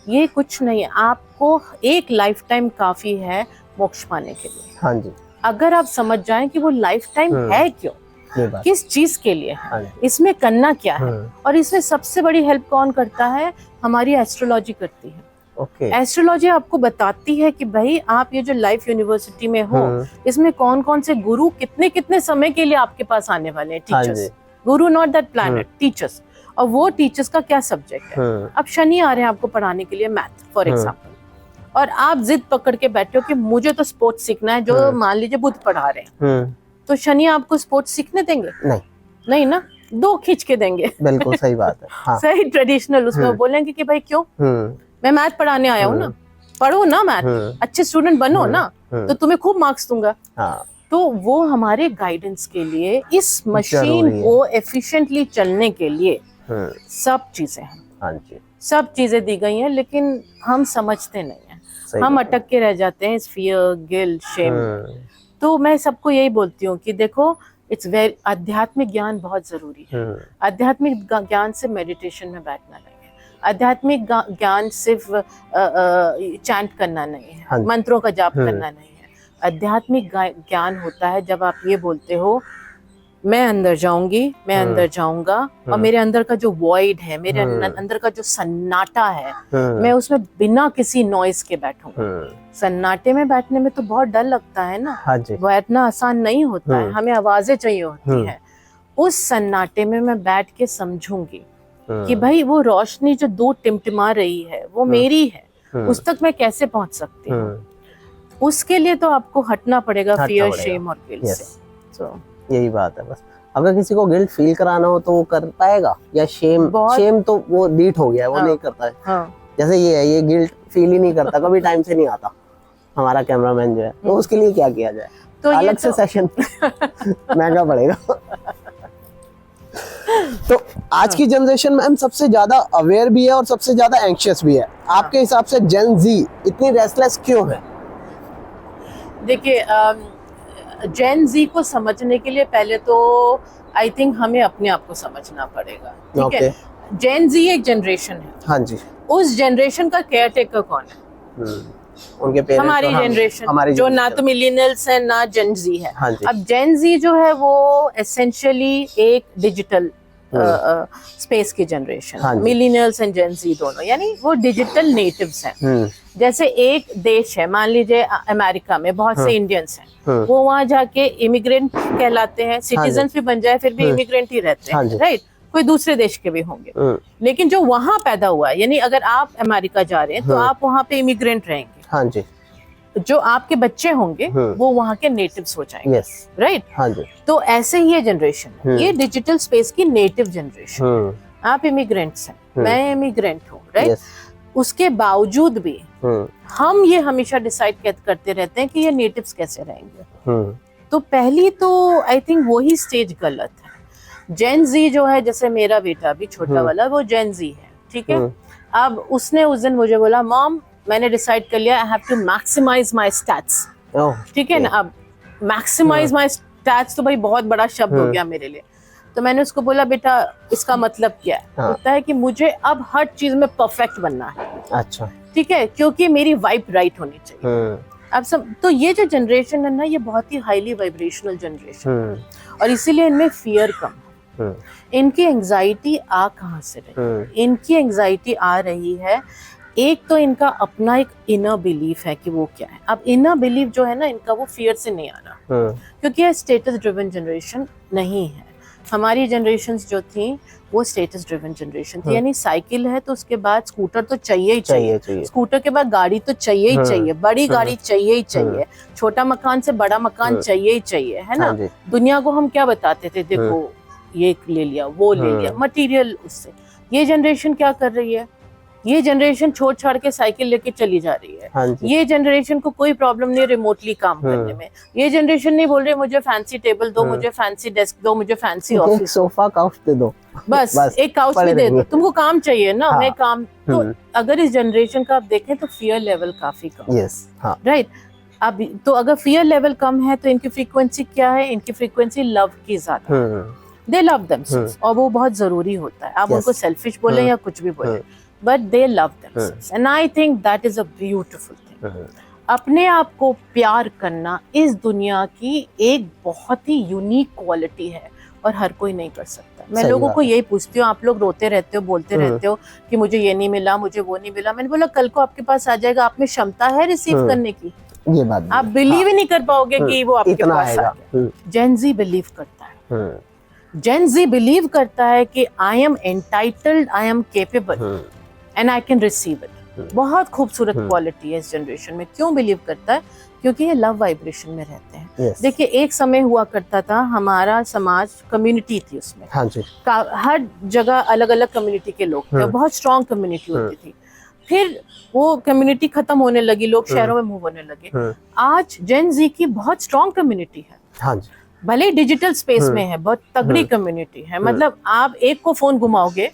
ये कुछ नहीं है, आपको एक लाइफ टाइम काफी है मोक्ष पाने के लिए। अगर आप समझ जाएं कि वो लाइफ टाइम है क्यों, किस चीज के लिए है, इसमें करना क्या है। और इसमें सबसे बड़ी हेल्प कौन करता है, हमारी एस्ट्रोलॉजी करती है। एस्ट्रोलॉजी आपको बताती है कि भाई आप ये जो लाइफ यूनिवर्सिटी में हो, इसमें कौन कौन से गुरु कितने कितने समय के लिए आपके पास आने वाले हैं। Teachers, Guru not that planet, teachers. और वो टीचर्स का क्या सब्जेक्ट है। अब शनि आ रहे हैं आपको पढ़ाने के लिए मैथ फॉर एग्जाम्पल, और आप जिद पकड़ के बैठे हो कि मुझे तो स्पोर्ट्स सीखना है, जो मान लीजिए बुध पढ़ा रहे हैं, तो शनि आपको स्पोर्ट्स सीखने देंगे? नहीं ना, 2 खींच के देंगे। बिल्कुल सही बात है। हाँ। सही ट्रेडिशनल उसमें बोलेंगे कि भाई क्यों, मैं मैथ पढ़ाने आया हूँ ना, पढ़ो ना मैथ, अच्छे स्टूडेंट बनो ना, तो तुम्हें खूब मार्क्स दूंगा। तो वो हमारे गाइडेंस के लिए, इस मशीन को एफिशिएंटली चलने के लिए सब चीजें हैं, सब चीजें दी गई हैं, लेकिन हम समझते नहीं हैं, हम अटक के रह जाते हैं इस फियर, गिल्ट, शेम। तो मैं सबको यही बोलती हूँ कि देखो इट्स वेरी, आध्यात्मिक ज्ञान बहुत जरूरी है। आध्यात्मिक ज्ञान से मेडिटेशन में बैठना नहीं है, आध्यात्मिक ज्ञान सिर्फ चैंट करना नहीं है, मंत्रों का जाप करना नहीं है। आध्यात्मिक ज्ञान होता है जब आप ये बोलते हो मैं अंदर जाऊंगी, मैं अंदर जाऊंगा, और मेरे अंदर का जो वॉइड है, मेरे अंदर का जो सन्नाटा है, मैं उसमें बिना किसी नॉइस के बैठूंगा। सन्नाटे में बैठने में तो बहुत डर लगता है ना, बैठना आसान नहीं होता है, हमें आवाजें चाहिए होती हैं। उस सन्नाटे में मैं बैठ के समझूंगी कि भाई वो रोशनी जो दूर टिमटिमा रही है वो मेरी है, उस तक मैं कैसे पहुंच सकती हूँ। उसके लिए तो आपको हटना पड़ेगा फियर, शेम और गिल्ट से। यही बात है। बस अगर किसी को गिल्ट फील कराना हो तो वो कर पाएगा, या शेम तो वो डीट हो गया है, वो नहीं करता है। जैसे ये है, ये गिल्ट फील ही नहीं करता, कभी टाइम से नहीं आता हमारा कैमरामैन जो है, तो उसके लिए क्या किया जाए? तो अलग से सेशन महंगा पड़ेगा। तो आज की जनरेशन में हम सबसे ज्यादा अवेयर भी है और सबसे ज्यादा एंग्शियस भी है। आपके हिसाब से जेन जी इतनी रेस्टलेस क्यों है? देखिए जेन जी को समझने के लिए पहले तो आई थिंक हमें अपने आप को समझना पड़ेगा, ठीक है। जेन जी एक जनरेशन है। हाँ जी। उस जनरेशन का केयर टेकर कौन है? उनके पेरेंट्स, हमारी जनरेशन, जो ना तो मिलेनियल्स है ना जेन जी है। हाँ जी। अब जेन जी जो है वो एसेंशियली एक डिजिटल स्पेस की जनरेशन, मिलेनियल्स एंड जेन जी दोनों, यानी वो डिजिटल नेटिव्स हैं। जैसे एक देश है, मान लीजिए अमेरिका में बहुत से इंडियंस हैं, वो वहाँ जाके इमिग्रेंट कहलाते हैं, सिटीजन भी बन जाए फिर भी इमिग्रेंट ही रहते हैं, राइट। कोई दूसरे देश के भी होंगे, लेकिन जो वहाँ पैदा हुआ है, यानी अगर आप अमेरिका जा रहे हैं तो आप वहाँ पे इमिग्रेंट रहेंगे। हाँ जी। जो आपके बच्चे होंगे वो वहाँ के नेटिव्स हो जाएंगे, राइट। हाँ जी। तो ऐसे ही ये जनरेशन है, ये डिजिटल स्पेस की नेटिव जनरेशन। आप इमिग्रेंट्स हैं, मैं इमिग्रेंट हूँ, राइट। उसके बावजूद भी हम ये हमेशा डिसाइड करते रहते हैं कि ये नेटिव्स कैसे रहेंगे, तो पहली तो आई थिंक वही स्टेज गलत है। जेन जी जो है, जैसे मेरा बेटा भी छोटा वाला, वो जेन जी है, ठीक है। अब उसने उस दिन मुझे बोला, मॉम मैंने डिसाइड कर लिया, I have to maximise my stats, ठीक है ना। अब मैक्सिमाइज माय स्टैट्स तो भाई बहुत बड़ा शब्द हो गया मेरे लिए। तो मैंने उसको बोला, बेटा इसका मतलब क्या है? होता है कि मुझे अब हर चीज में परफेक्ट बनना है। अच्छा, ठीक है, क्योंकि मेरी वाइब राइट होनी चाहिए। अब सब तो ये जो जनरेशन है ना, ये बहुत ही हाईली वाइब्रेशनल जनरेशन है, और इसीलिए इनमें फियर कम है। इनकी एंजाइटी आ कहाँ से रही? इनकी एंजाइटी आ रही है, एक तो इनका अपना एक इनर बिलीफ है कि वो क्या है। अब इनर बिलीफ जो है ना इनका, वो फियर से नहीं आ रहा, क्योंकि ये स्टेटस ड्रिवन जनरेशन नहीं है। हमारी जनरेशन्स जो थी वो स्टेटस ड्रिवन जनरेशन थी, यानी साइकिल है तो उसके बाद स्कूटर तो चाहिए ही चाहिए, स्कूटर के बाद गाड़ी तो चाहिए ही चाहिए, बड़ी गाड़ी चाहिए ही चाहिए, छोटा मकान से बड़ा मकान चाहिए ही चाहिए, है ना। दुनिया को हम क्या बताते थे, देखो ये ले लिया, वो ले लिया, मटेरियल उससे। ये जनरेशन क्या कर रही है? ये जनरेशन छोड़ छाड़ के साइकिल लेके चली जा रही है। ये जनरेशन को कोई प्रॉब्लम नहीं रिमोटली काम करने में। ये जनरेशन नहीं बोल रही मुझे फैंसी टेबल दो, मुझे फैंसी डेस्क दो, मुझे फैंसी ऑफिस, सोफा काउच दे दो, बस एक काउच भी दे दो, तुमको काम चाहिए ना। मैं काम तो अगर इस जनरेशन का आप देखें तो फियर लेवल काफी कम है, राइट। अब तो अगर फियर लेवल कम है तो इनकी फ्रीक्वेंसी क्या है? इनकी फ्रीक्वेंसी लव की ज्यादा। दे लव देमसेल्व्स, और वो बहुत जरूरी होता है। आप उनको सेल्फिश बोले या कुछ भी बोले, but they love themselves, and I think that is a beautiful thing. अपने आप को प्यार करना इस दुनिया की एक बहुत ही यूनिक क्वालिटी है, और हर कोई नहीं कर सकता। मैं लोगों को यही पूछती हूँ, आप लोग रोते रहते हो, बोलते रहते हो कि मुझे ये नहीं मिला, मुझे वो नहीं मिला। मैंने बोला कल को आपके पास आ जाएगा, आप में क्षमता है रिसीव करने की, ये बात आप बिलीव ही नहीं कर पाओगे कि वो आपके पास आ गया। जेन जी बिलीव करता है, जेन जी बिलीव करता है कि I am entitled, I am capable and I can receive it. बहुत खूबसूरत क्वालिटी है इस जनरेशन में। क्यों बिलीव करता है? क्योंकि ये लव वाइब्रेशन में रहते हैं। देखिए एक समय हुआ करता था, हमारा समाज कम्युनिटी थी, उसमें हर जगह अलग अलग कम्युनिटी के लोग थे, बहुत स्ट्रॉन्ग कम्युनिटी होती थी। फिर वो कम्युनिटी खत्म होने लगी, लोग शहरों में मूव होने लगे। आज जेन जी की बहुत स्ट्रॉन्ग कम्युनिटी है, भले डिजिटल स्पेस में है, बहुत तगड़ी कम्युनिटी है। मतलब आप एक को फोन घुमाओगे,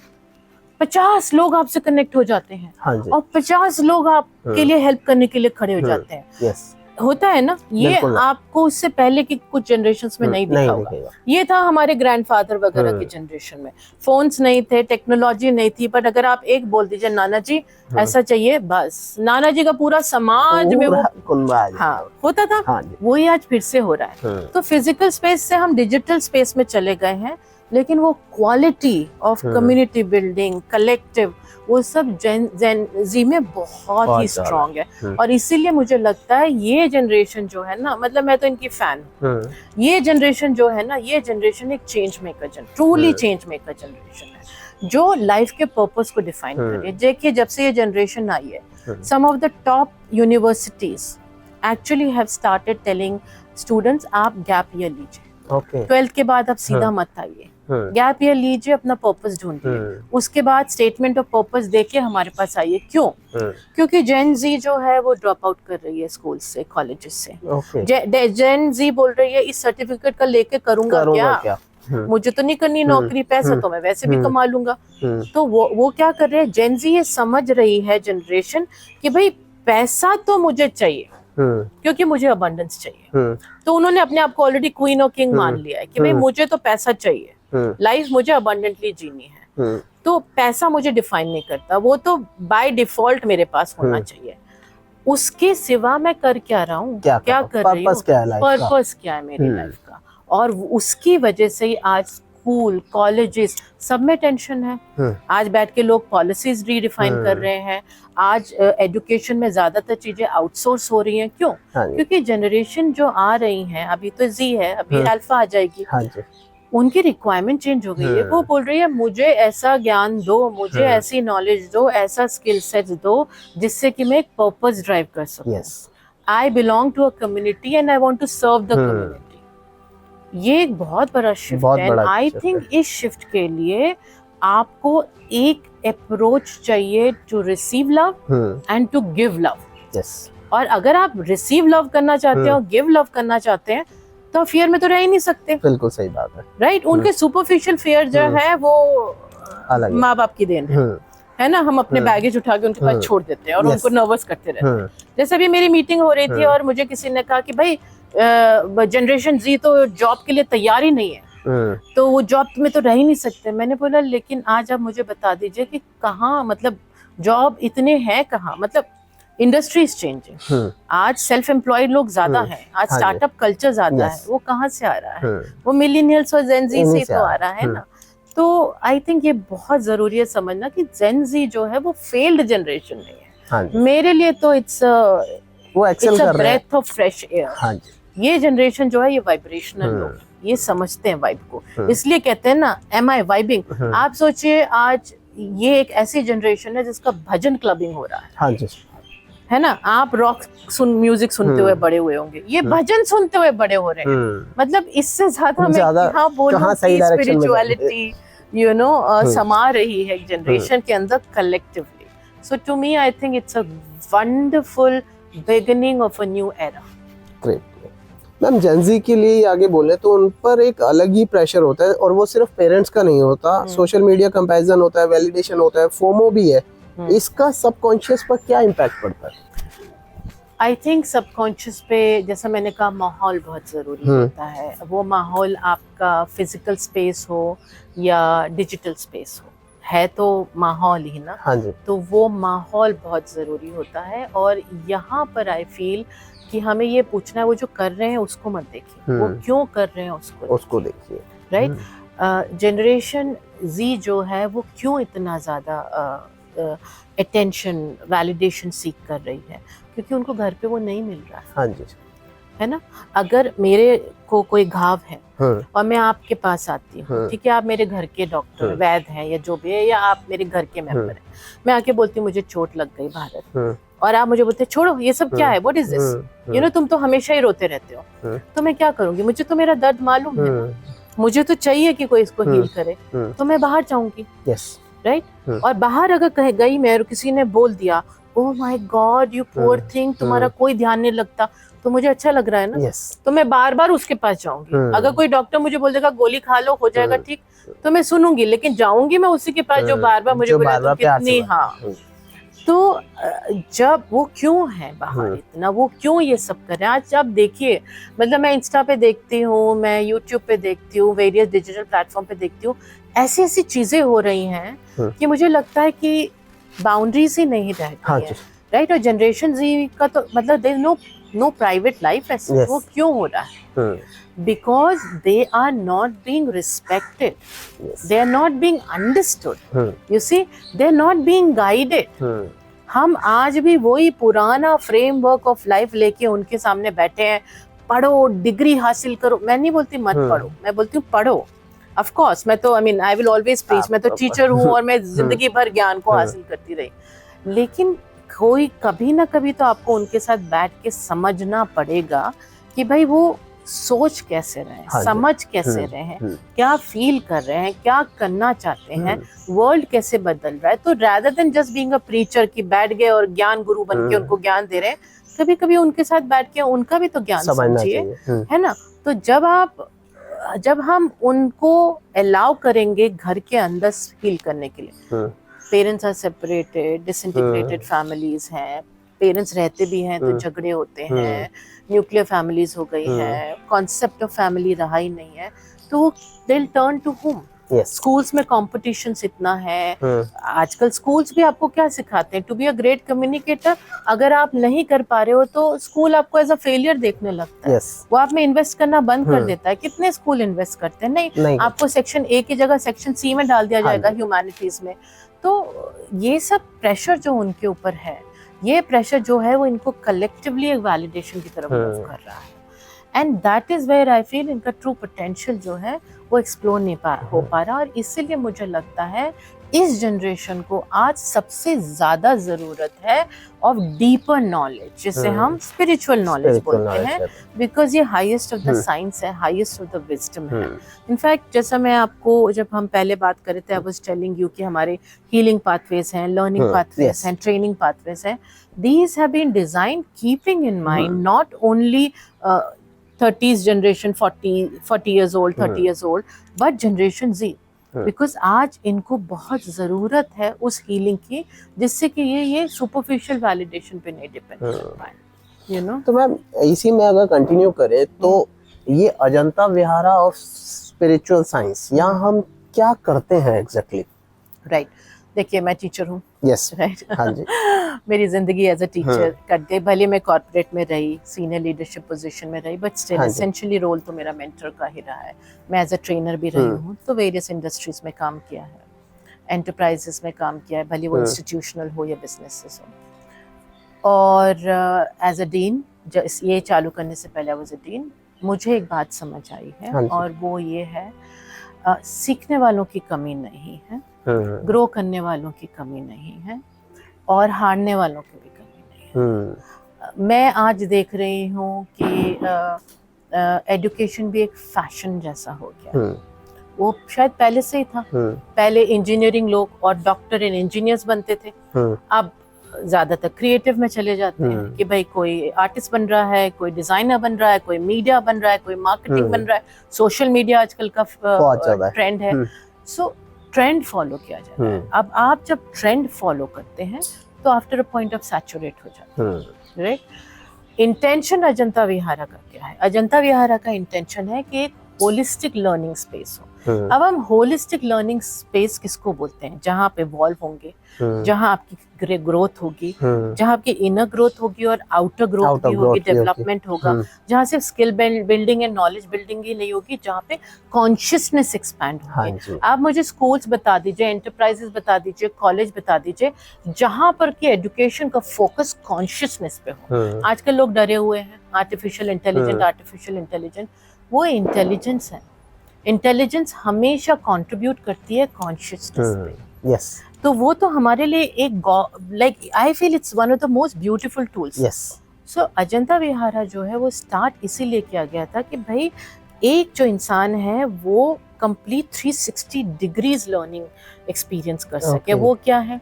50 लोग आपसे कनेक्ट हो जाते हैं, और 50 लोग आपके लिए हेल्प करने के लिए खड़े हो जाते हैं। होता है ना, ये आपको उससे पहले की कुछ जनरेशंस में नहीं दिखा होगा। ये था हमारे ग्रैंडफादर वगैरह की जनरेशन में, फोन्स नहीं थे, टेक्नोलॉजी नहीं थी, बट अगर आप एक बोल दीजिए नाना जी ऐसा चाहिए, बस नाना जी का पूरा समाज में वो होता था। वही आज फिर से हो रहा है। तो फिजिकल स्पेस से हम डिजिटल स्पेस में चले गए हैं, लेकिन वो quality of community building, collective, वो सब जेन जी में बहुत ही स्ट्रॉन्ग है। और इसीलिए मुझे लगता है ये जनरेशन जो है ना, मतलब मैं तो इनकी फैन हूँ, ये जनरेशन जो है ना, ये जनरेशन एक change maker, truly change maker generation है, जो लाइफ के पर्पस को डिफाइन कर रही है। देखिए जब से ये जनरेशन आई है, some of the top universities actually have started telling students, आप गैप ईयर लीजिए, 12th के बाद आप सीधा मत आइए, गैप ईयर लीजिए, अपना पर्पस ढूंढिए, उसके बाद स्टेटमेंट ऑफ पर्पस देके हमारे पास आइए। क्यों? क्योंकि जेन जी जो है वो ड्रॉप आउट कर रही है स्कूल से, कॉलेजेस से। जेन जी बोल रही है इस सर्टिफिकेट का लेके करूंगा क्या? मुझे तो नहीं करनी नौकरी, पैसा तो मैं वैसे भी कमा लूंगा। तो वो क्या कर रहे हैं, जेन जी ये समझ रही है जनरेशन कि भाई पैसा तो मुझे चाहिए, क्योंकि मुझे अबंडेंस चाहिए। तो उन्होंने अपने आप को ऑलरेडी क्वीन और किंग मान लिया है कि भाई मुझे तो पैसा चाहिए, लाइफ मुझे अबंडेंटली जीनी है, तो पैसा मुझे डिफाइन नहीं करता, वो तो बाय डिफॉल्ट मेरे पास होना चाहिए। उसके सिवा मैं कर क्या रहा हूँ, क्या कर रही हूँ, पर्पस क्या है मेरी लाइफ का। और उसकी वजह से ही आज स्कूल, कॉलेजेस सब में टेंशन है। आज बैठ के लोग पॉलिसीज रीडिफाइन कर रहे हैं। आज एजुकेशन में ज्यादातर चीजें आउटसोर्स हो रही हैं। क्यों? क्योंकि जनरेशन जो आ रही है, अभी तो जी है, अभी अल्फा आ जाएगी, उनकी रिक्वायरमेंट चेंज हो गई है। वो बोल रही है मुझे ऐसा ज्ञान दो, मुझे ऐसी नॉलेज दो, ऐसा स्किल सेट दो जिससे कि मैं एक पर्पस ड्राइव कर सकूं। I belong to a community and I want to serve the community. ये एक बहुत बड़ा शिफ्ट है। आई थिंक इस शिफ्ट के लिए आपको एक अप्रोच चाहिए to receive love and to give love. और अगर आप रिसीव लव करना चाहते हो, गिव लव करना चाहते हैं, तो फियर में तो रह ही नहीं सकते। बिल्कुल सही बात है। राइट, उनके सुपरफिशियल फियर जो है वो अलग है। माँ बाप की देन है ना। हम अपने बैगेज उठा के उनके पास छोड़ देते हैं और उनको नर्वस करते रहते हैं। जैसे अभी मेरी मीटिंग हो रही थी और मुझे किसी ने कहा कि भाई जनरेशन जी तो जॉब के लिए तैयार ही नहीं है, तो वो जॉब में तो रह ही नहीं सकते। मैंने बोला लेकिन आज आप मुझे बता दीजिए कि कहाँ, मतलब जॉब इतने हैं कहाँ, मतलब इंडस्ट्री इज चेंजिंग। आज सेल्फ एम्प्लॉयड लोग ज्यादा हैं, आज स्टार्टअप कल्चर ज्यादा है। वो कहाँ से आ रहा है? वो मिलेनियल्स और जेन जी से तो आ रहा है ना। तो आई थिंक ये बहुत जरूरी है समझना कि जेन जी जो है वो फेल्ड जनरेशन नहीं है। मेरे लिए तो इट्स वो एक्सेल कर रहे हैं, ब्रेथ ऑफ फ्रेश एयर। ये जनरेशन जो है ये वाइब्रेशनल लोग, ये समझते हैं वाइब को, इसलिए कहते हैं ना एम आई वाइबिंग। आप सोचिए आज ये एक ऐसी जनरेशन है जिसका भजन क्लबिंग हो रहा है ना। आप रॉक म्यूजिक सुनते हुए बड़े हुए होंगे, ये भजन सुनते हुए बड़े हो रहे हैं। मतलब इससे ज्यादा मैं क्या बोलूं कि स्पिरिचुअलिटी समा रही है एक जनरेशन के अंदर collectively. So to me I think it's a wonderful beginning of a new era. Great ma'am, Gen Z के लिए आगे बोले तो उन पर एक अलग ही प्रेशर होता है, और वो सिर्फ पेरेंट्स का नहीं होता, सोशल मीडिया कंपैरिजन होता है, वैलिडेशन होता है, फोमो भी है। इसका सबकॉन्शियस पर क्या इम्पैक्ट पड़ता है? आई थिंक सबकॉन्शियस पे, जैसा मैंने कहा, माहौल बहुत ज़रूरी होता है। वो माहौल आपका फिजिकल स्पेस हो या डिजिटल स्पेस हो, है तो माहौल ही ना। हाँ जी। तो वो माहौल बहुत ज़रूरी होता है। और यहाँ पर आई फील कि हमें ये पूछना है वो जो कर रहे हैं उसको मत देखिए, वो क्यों कर रहे हैं उसको देखिए। राइट, जनरेशन जी जो है वो क्यों इतना ज़्यादा अटेंशन वैलिडेशन सीख कर रही है? क्योंकि उनको घर पे वो नहीं मिल रहा है। हाँ जी, है ना। अगर मेरे को कोई घाव है और मैं आपके पास आती हूँ, ठीक है, आप मेरे घर के डॉक्टर वैद्य हैं या जो भी है, या आप मेरे घर के मेंबर हैं, मैं आके बोलती हूँ मुझे चोट लग गई भारत, और आप मुझे बोलते छोड़ो ये सब क्या है, व्हाट इज दिस, तुम तो हमेशा ही रोते रहते हो। तो मैं क्या करूंगी? मुझे तो मेरा दर्द मालूम है, मुझे तो चाहिए कि कोई इसको हील करे, तो मैं बाहर जाऊंगी। राइट। और बाहर अगर कहीं गई मैं और किसी ने बोल दिया oh my God you poor thing, तुम्हारा कोई ध्यान नहीं लगता, तो मुझे अच्छा लग रहा है ना। तो मैं बार बार उसके पास जाऊंगी। अगर कोई डॉक्टर मुझे बोल देगा गोली खा लो हो जाएगा ठीक, तो मैं सुनूंगी, लेकिन जाऊंगी मैं उसी के पास जो बार बार मुझे बोलेगा कितनी। हाँ, तो जब वो क्यों है बाहर इतना, वो क्यों ये सब कर रहे हैं? आज आप देखिए, मतलब मैं इंस्टा पे देखती हूँ, मैं यूट्यूब पे देखती हूँ, वेरियस डिजिटल प्लेटफॉर्म पे देखती हूँ, ऐसी ऐसी चीजें हो रही हैं कि मुझे लगता है कि बाउंड्रीज ही नहीं रह गई है। राइट। और जनरेशन जी का तो मतलब देयर नो प्राइवेट लाइफ ऐसे। वो क्यों हो रहा है? Because they are not being respected, they are not being understood, you see, they are not being guided. हम आज भी वही पुराना फ्रेमवर्क ऑफ लाइफ लेके उनके सामने बैठे हैं। पढ़ो, डिग्री हासिल करो। मैं नहीं बोलती मत पढ़ो, मैं बोलती हूँ पढ़ो। ऑफ कोर्स मैं तो आई विल ऑलवेज प्रीच, मैं तो टीचर हूँ और मैं जिंदगी भर ज्ञान को हासिल करती रही, लेकिन कोई कभी ना कभी तो आपको उनके साथ बैठ के समझना पड़ेगा कि भाई वो सोच कैसे रहे हैं, समझ कैसे रहे हैं, क्या फील कर रहे हैं, क्या करना चाहते हैं, वर्ल्ड कैसे बदल रहा है। तो rather than just being a preacher कि बैठ गए और ज्ञान गुरु बन के उनको ज्ञान दे रहे हैं, कभी कभी उनके साथ बैठ के उनका भी तो ज्ञान समझिए, है ना। तो जब हम उनको अलाउ करेंगे घर के अंदर फील करने के लिए, parents are separated, disintegrated families हैं, पेरेंट्स रहते भी हैं तो झगड़े होते हैं, न्यूक्लियर फैमिलीज हो गई हैं, कॉन्सेप्ट ऑफ फैमिली रहा ही नहीं है, तो they will turn to home. Schools में कॉम्पिटिशन्स इतना है। आजकल स्कूल्स भी आपको क्या सिखाते हैं? To be a great communicator. अगर आप नहीं कर पा रहे हो तो स्कूल आपको एज अ फेलियर देखने लगता है, वो आप में इन्वेस्ट करना बंद कर देता है। कितने स्कूल इन्वेस्ट करते हैं? नहीं, आपको सेक्शन ए की जगह सेक्शन सी में डाल दिया जाएगा, ह्यूमैनिटीज में। तो ये सब प्रेशर जो उनके ऊपर है, ये प्रेशर जो है वो इनको कलेक्टिवली एक वैलिडेशन की तरफ मूव कर रहा है। And that is where I feel इनका ट्रू पोटेंशियल जो है वो एक्सप्लोर नहीं हो पा रहा। और इसीलिए मुझे लगता है इस जनरेशन को आज सबसे ज्यादा जरूरत है ऑफ डीपर नॉलेज, जिसे हम स्पिरिचुअल नॉलेज बोलते हैं, बिकॉज ये हाईएस्ट ऑफ द साइंस है, हाईएस्ट ऑफ द विजडम है। इनफैक्ट जैसा मैं आपको, जब हम पहले बात कर रहे थे, आई वाज टेलिंग यू कि हमारे हीलिंग पाथवेज हैं, लर्निंग पाथवेज हैं, ट्रेनिंग पाथवेज हैं। These have been designed keeping in mind not only 30s generation 40 years old, 30 years old, but generation Z, because आज इनको बहुत ज़रूरत है उस हीलिंग की, जिससे कि ये सुपरफिशियल वैलिडेशन पे नहीं डिपेंड कर पाए, यू नो। तो मैम इसी में अगर कंटिन्यू करें तो ये Ajanta vihara of spiritual science, यहाँ हम क्या करते हैं एग्जैक्टली? राइट, देखिए मैं टीचर हूँ, यस, राइट। हाँ जी। मेरी जिंदगी एज अ टीचर करते, भले मैं कॉर्पोरेट में रही, सीनियर लीडरशिप पोजीशन में रही, बट स्टिल एसेंशियली रोल तो मेरा मेंटर का ही रहा है। मैं एज अ ट्रेनर भी रही हूँ, तो वेरियस इंडस्ट्रीज में काम किया है, एंटरप्राइजेस में काम किया है, भले वो इंस्टीट्यूशनल हो या बिजनेसेस हो। और एज अ डीन, ये चालू करने से पहले वाज अ डीन, मुझे एक बात समझ आई है, और वो ये है, सीखने वालों की कमी नहीं है, ग्रो करने वालों की कमी नहीं है, और हारने वालों की भी कमी नहीं है। मैं आज देख रही हूँ कि एजुकेशन भी एक फैशन जैसा हो गया, वो शायद पहले से ही था। पहले इंजीनियरिंग लोग और डॉक्टर एंड इंजीनियर्स बनते थे, अब ज्यादातर क्रिएटिव में चले जाते हैं कि भाई कोई आर्टिस्ट बन रहा है, कोई डिजाइनर बन रहा है, कोई मीडिया बन रहा है, कोई मार्केटिंग बन रहा है, सोशल मीडिया आजकल का ट्रेंड है। सो ट्रेंड फॉलो किया जाता है। अब आप जब ट्रेंड फॉलो करते हैं तो after a point of saturate हो जाता है, राइट। इंटेंशन अजंता विहारा का क्या है? अजंता विहारा का इंटेंशन है कि एक होलिस्टिक लर्निंग स्पेस हो। अब हम होलिस्टिक लर्निंग स्पेस किसको बोलते हैं? जहाँ आप इवॉल्व होंगे, जहाँ आपकी ग्रोथ होगी, जहाँ आपकी इनर ग्रोथ होगी और आउटर ग्रोथ भी होगी, डेवलपमेंट होगा, जहाँ सिर्फ skill building and knowledge building ही नहीं होगी, जहाँ पे कॉन्शियसनेस एक्सपैंड होगी। आप मुझे स्कूल्स बता दीजिए, एंटरप्राइजेस बता दीजिए, कॉलेज बता दीजिए, जहाँ पर कि एजुकेशन का फोकस कॉन्शियसनेस पे हो। आजकल लोग डरे हुए हैं, आर्टिफिशियल इंटेलिजेंट, वो इंटेलिजेंस है। इंटेलिजेंस हमेशा कंट्रीब्यूट करती है कॉन्शियसनेस पे। यस, तो वो तो हमारे लिए एक like I feel it's one of the most beautiful tools. Yes. So Ajanta Vihara जो है वो स्टार्ट इसीलिए किया गया था कि भाई एक जो इंसान है वो कंप्लीट 360 डिग्रीज लर्निंग एक्सपीरियंस कर सके। वो क्या है?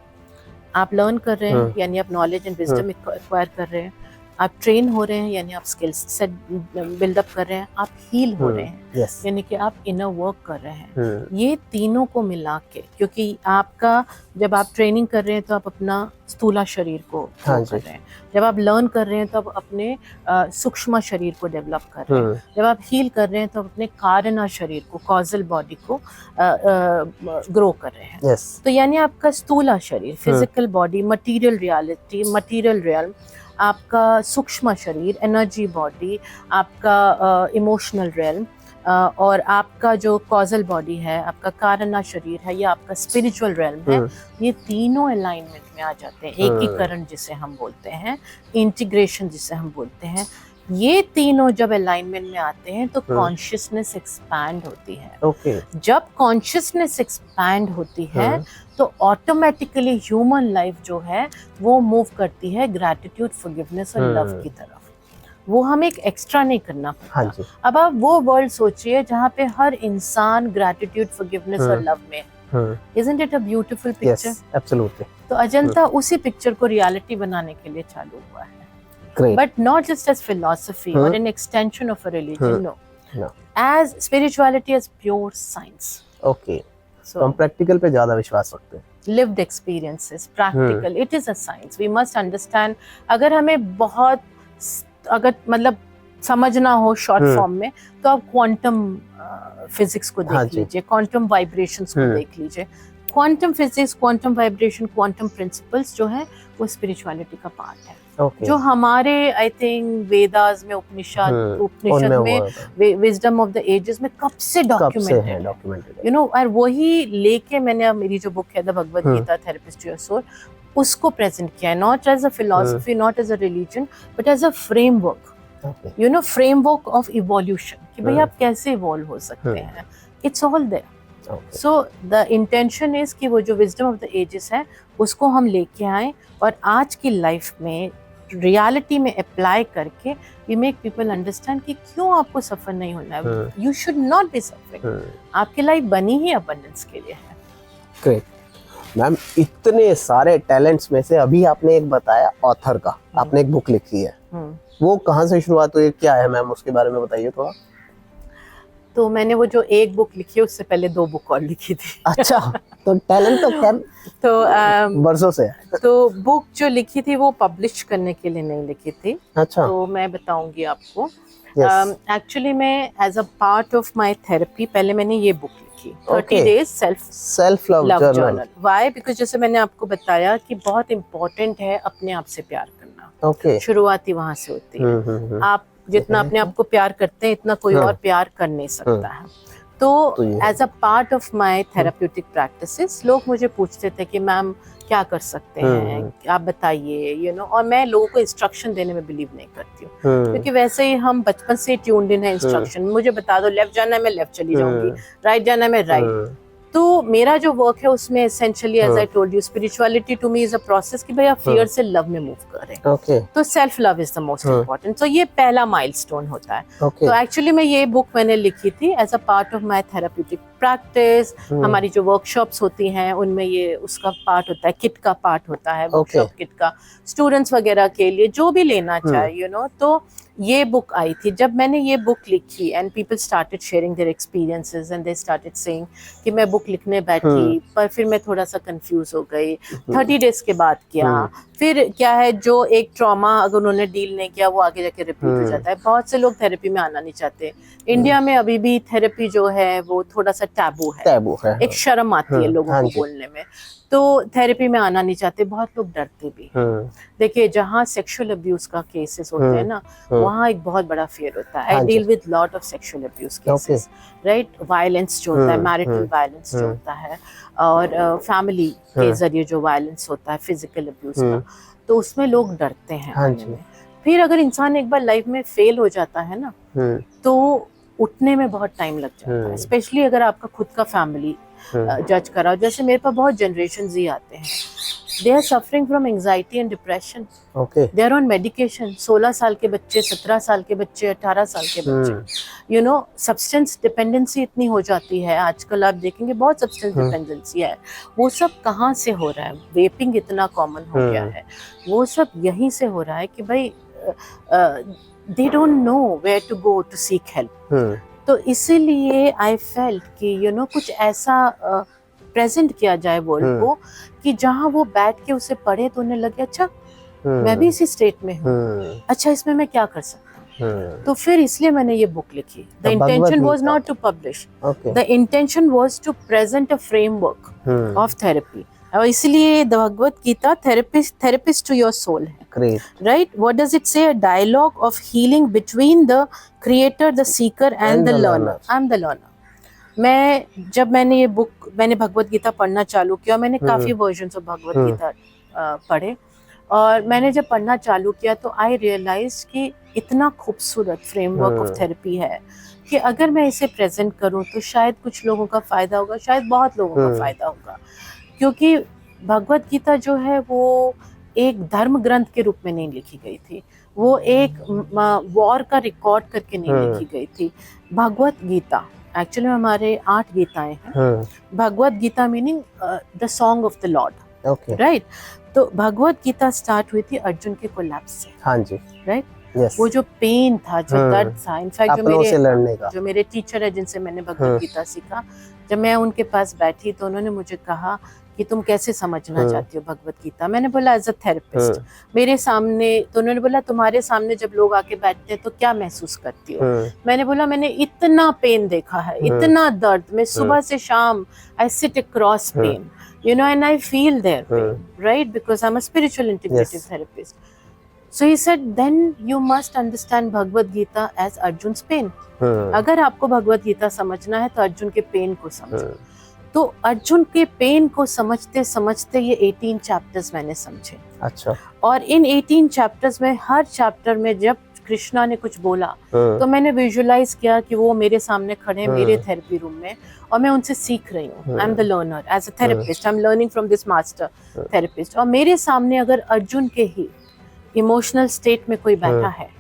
आप लर्न कर रहे हैं, यानी आप नॉलेज एंड विजडम एक्वायर कर रहे हैं, आप ट्रेन हो रहे हैं, यानी आप स्किल्स सेट बिल्डअप कर रहे हैं, आप हील हो रहे हैं, यानी कि आप इनर वर्क कर रहे हैं। ये तीनों को मिला के, क्योंकि आपका जब आप ट्रेनिंग कर रहे हैं तो आप अपना स्थूला शरीर को कर रहे हैं, जब आप लर्न कर रहे हैं तो आप अपने सूक्ष्म शरीर को डेवलप कर रहे हैं, जब आप हील कर रहे हैं तो आप अपने कारणा शरीर को, कॉजल बॉडी को ग्रो कर रहे हैं। तो यानी आपका स्थूला शरीर, physical body, material reality, material realm, आपका सूक्ष्म शरीर, एनर्जी बॉडी, आपका इमोशनल रियल्म, और आपका जो कॉजल बॉडी है, आपका कारणा शरीर है, या आपका स्पिरिचुअल रियल्म है, ये तीनों अलाइनमेंट में आ जाते हैं। एकीकरण जिसे हम बोलते हैं, इंटीग्रेशन जिसे हम बोलते हैं, ये तीनों जब अलाइनमेंट में आते हैं तो कॉन्शियसनेस एक्सपैंड होती है। जब कॉन्शियसनेस एक्सपैंड होती है तो ऑटोमेटिकली ह्यूमन लाइफ जो है वो मूव करती है ग्रैटिट्यूड, फॉरगिवनेस और लव की तरफ। वो हमें एक एक्स्ट्रा नहीं करना पड़ता। अब आप वो वर्ल्ड सोचिए जहाँ पे हर इंसान ग्रैटिट्यूड, फॉरगिवनेस और लव में है। Isn't it a beautiful picture? Yes, absolutely. तो अजंता उसी पिक्चर को रियलिटी बनाने के लिए चालू हुआ है। Great. But not just as philosophy or an extension of a religion, no. As spirituality as pure science. Okay. So हम practical पे ज़्यादा विश्वास रखते हैं। Lived experiences, practical. It is a science. We must understand. अगर हमें बहुत अगर मतलब समझना हो शॉर्ट फॉर्म में, तो आप क्वांटम फिजिक्स को देख लीजिए, क्वांटम वाइब्रेशंस को देख लीजिए। Quantum physics, quantum vibration, quantum principles जो है वो स्पिरिचुअलिटी का पार्ट है। जो हमारे आई थिंक वेदास में, उपनिषद में, विजडम ऑफ द एजेस में कब से डॉक्यूमेंटेड है, यू नो। और वही लेके मैंने मेरी जो बुक है the Bhagavad Gita therapist your soul, उसको प्रेजेंट किया है, not as a philosophy, not as a religion, but as a framework, you know, framework of evolution, कि भाई आप कैसे इवॉल्व हो सकते हैं। It's all there. So the intention is कि वो जो विजडम ऑफ द एजेस है उसको हम लेके आए और आज की लाइफ में रियलिटी में अप्लाई करके वी मेक पीपल अंडरस्टैंड कि क्यों आपको सफर नहीं होना है। You should not be suffering. आपकी लाइफ बनी ही अबंडेंस के लिए है। ग्रेट मैम, इतने सारे टैलेंट्स में से अभी आपने एक बताया ऑथर का, आपने एक बुक लिखी है, वो कहाँ से शुरुआत हुई, क्या है मैम, उसके बारे में बताइए थोड़ा। तो मैंने वो जो एक बुक लिखी है उससे पहले 2 बुक और लिखी थी। अच्छा, तो टैलेंट तो खैर तो बरसों से है। तो बुक जो लिखी थी वो पब्लिश करने के लिए नहीं लिखी थी। अच्छा। तो मैं बताऊंगी आपको। Yes. एक्चुअली मैं as a part of my therapy पहले मैंने ये बुक लिखी, 30 days self love journal. Why? Because जैसे मैंने आपको बताया कि बहुत इम्पोर्टेंट है अपने आप से प्यार करना। ओके। शुरुआती वहां से होती है। आप जितना अपने आप को प्यार करते हैं इतना कोई और प्यार कर नहीं सकता है। तो as a part of my therapeutic practices लोग मुझे पूछते थे कि मैम क्या कर सकते हैं, आप बताइए, और मैं लोगों को इंस्ट्रक्शन देने में बिलीव नहीं करती हूँ, क्योंकि वैसे ही हम बचपन से ट्यून्ड इन है इंस्ट्रक्शन। मुझे बता दो लेफ्ट जाना है मैं लेफ्ट चली जाऊंगी, राइट जाना है मैं राइट। तो मेरा जो वर्क है उसमें essentially as I told you, spirituality to me is a process कि भाई आप फियर से लव में मूव करें। तो self love is the most important. तो ये पहला माइलस्टोन होता है। तो एक्चुअली मैं ये बुक मैंने लिखी थी as a part of my therapeutic practice. हमारी जो वर्कशॉप्स होती हैं उनमें ये उसका पार्ट होता है, किट का पार्ट होता है, वर्कशॉप किट का, स्टूडेंट्स वगैरह के लिए जो भी लेना चाहे, तो ये बुक आई थी। जब मैंने ये बुक लिखी and people started sharing their experiences and they started saying कि मैं बुक लिखने बैठी पर फिर मैं थोड़ा सा कंफ्यूज हो गई। 30 डेज के बाद क्या, फिर क्या है जो एक ट्रॉमा अगर उन्होंने डील नहीं किया वो आगे जाके रिपीट हो जाता है। बहुत से लोग थेरेपी में आना नहीं चाहते। इंडिया में अभी भी थेरेपी जो है वो थोड़ा सा टैबू है। एक शर्म आती है लोगों को बोलने में, तो थेरेपी में आना नहीं चाहते। बहुत लोग डरते भी। देखिए जहाँ सेक्सुअल अब्यूज का केसेस होते हैं ना, वहाँ एक बहुत बड़ा फियर होता है। I deal with lot of sexual abuse cases, right. Violence जो होता है, मैरिटल वायलेंस जो होता है, और फैमिली के जरिए जो वायलेंस होता है, फिजिकल अब्यूज का, तो उसमें लोग डरते हैं आने में। फिर अगर इंसान एक बार लाइफ में फेल हो जाता है ना, तो उठने में बहुत टाइम लग जाता है। स्पेशली अगर आपका खुद का फैमिली जज करा। जैसे मेरे पास बहुत जनरेशन ही आते हैं, they are suffering from anxiety and depression, they are on medication. 16 साल के बच्चे, 17 साल के बच्चे, 18 साल के बच्चे, सब्सटेंस डिपेंडेंसी इतनी हो जाती है आजकल। आप देखेंगे बहुत सब्सटेंस डिपेंडेंसी है। वो सब कहाँ से हो रहा है? वेपिंग इतना कॉमन हो गया है, वो सब यहीं से हो रहा है कि भाई they don't know where to go to seek help. तो इसीलिए आई फेल्ट कि कुछ ऐसा प्रेजेंट किया जाए वर्ल्ड को कि जहाँ वो बैठ के उसे पढ़े तो उन्हें लगे अच्छा मैं भी इसी स्टेट में हूँ, अच्छा इसमें मैं क्या कर सकता हूँ। तो फिर इसलिए मैंने ये बुक लिखी। The intention was not to publish, the intention was to present a framework of therapy. और इसलिए the Bhagavad Gita therapist to your soul है। Right? What does it say? A dialogue of healing between the creator, the seeker and the learner. I'm the learner. मैंने ये book, मैंने भगवत गीता पढ़ना चालू किया। मैंने काफी वर्जन्स ऑफ भगवत गीता पढ़े, और मैंने जब पढ़ना चालू किया तो आई रियलाइज कि इतना खूबसूरत फ्रेमवर्क ऑफ थेरेपी है कि अगर मैं इसे प्रेजेंट करूं तो शायद कुछ लोगों का फायदा होगा, शायद बहुत लोगों का फायदा होगा। क्योंकि भगवत गीता जो है वो एक धर्म ग्रंथ के रूप में नहीं लिखी गई थी, वो एक वॉर का रिकॉर्ड करके नहीं लिखी गई थी। भगवत गीता एक्चुअली हमारे 8 गीताएं हैं। Bhagavad Gita meaning the song of the lord, right. तो भगवत गीता स्टार्ट हुई थी अर्जुन के कोलैप्स से। हाँ जी, राइट। वो जो पेन था, जो दर्द था, इनफैक्ट जो मेरे टीचर है जिनसे मैंने भगवत गीता सीखा, जब मैं उनके पास बैठी तो उन्होंने मुझे कहा कि तुम कैसे समझना चाहती हो भगवत गीता। मैंने बोला एज अ थेरेपिस्ट मेरे सामने। तो उन्होंने बोला तुम्हारे सामने जब लोग आके बैठते हैं तो क्या महसूस करती हो? मैंने बोला मैंने इतना पेन देखा है, इतना दर्द। मैं सुबह से शाम I sit across pain, and I feel their pain, right? Because I'm a spiritual integrative therapist. So he said, then you must understand Bhagavad Gita as Arjun's pain. अगर आपको भगवत गीता समझना है तो अर्जुन के पेन को समझो। तो अर्जुन के पेन को समझते समझते ये 18 चैप्टर्स मैंने समझे। अच्छा। और इन 18 चैप्टर्स में हर चैप्टर में जब कृष्णा ने कुछ बोला तो मैंने विजुअलाइज किया कि वो मेरे सामने खड़े हैं मेरे थेरेपी रूम में, और मैं उनसे सीख रही हूँ। I am the learner as a therapist, I am learning from this master therapist. और मेरे सामने अगर अर्जुन के ही इमोशनल स्टेट में कोई बैठा है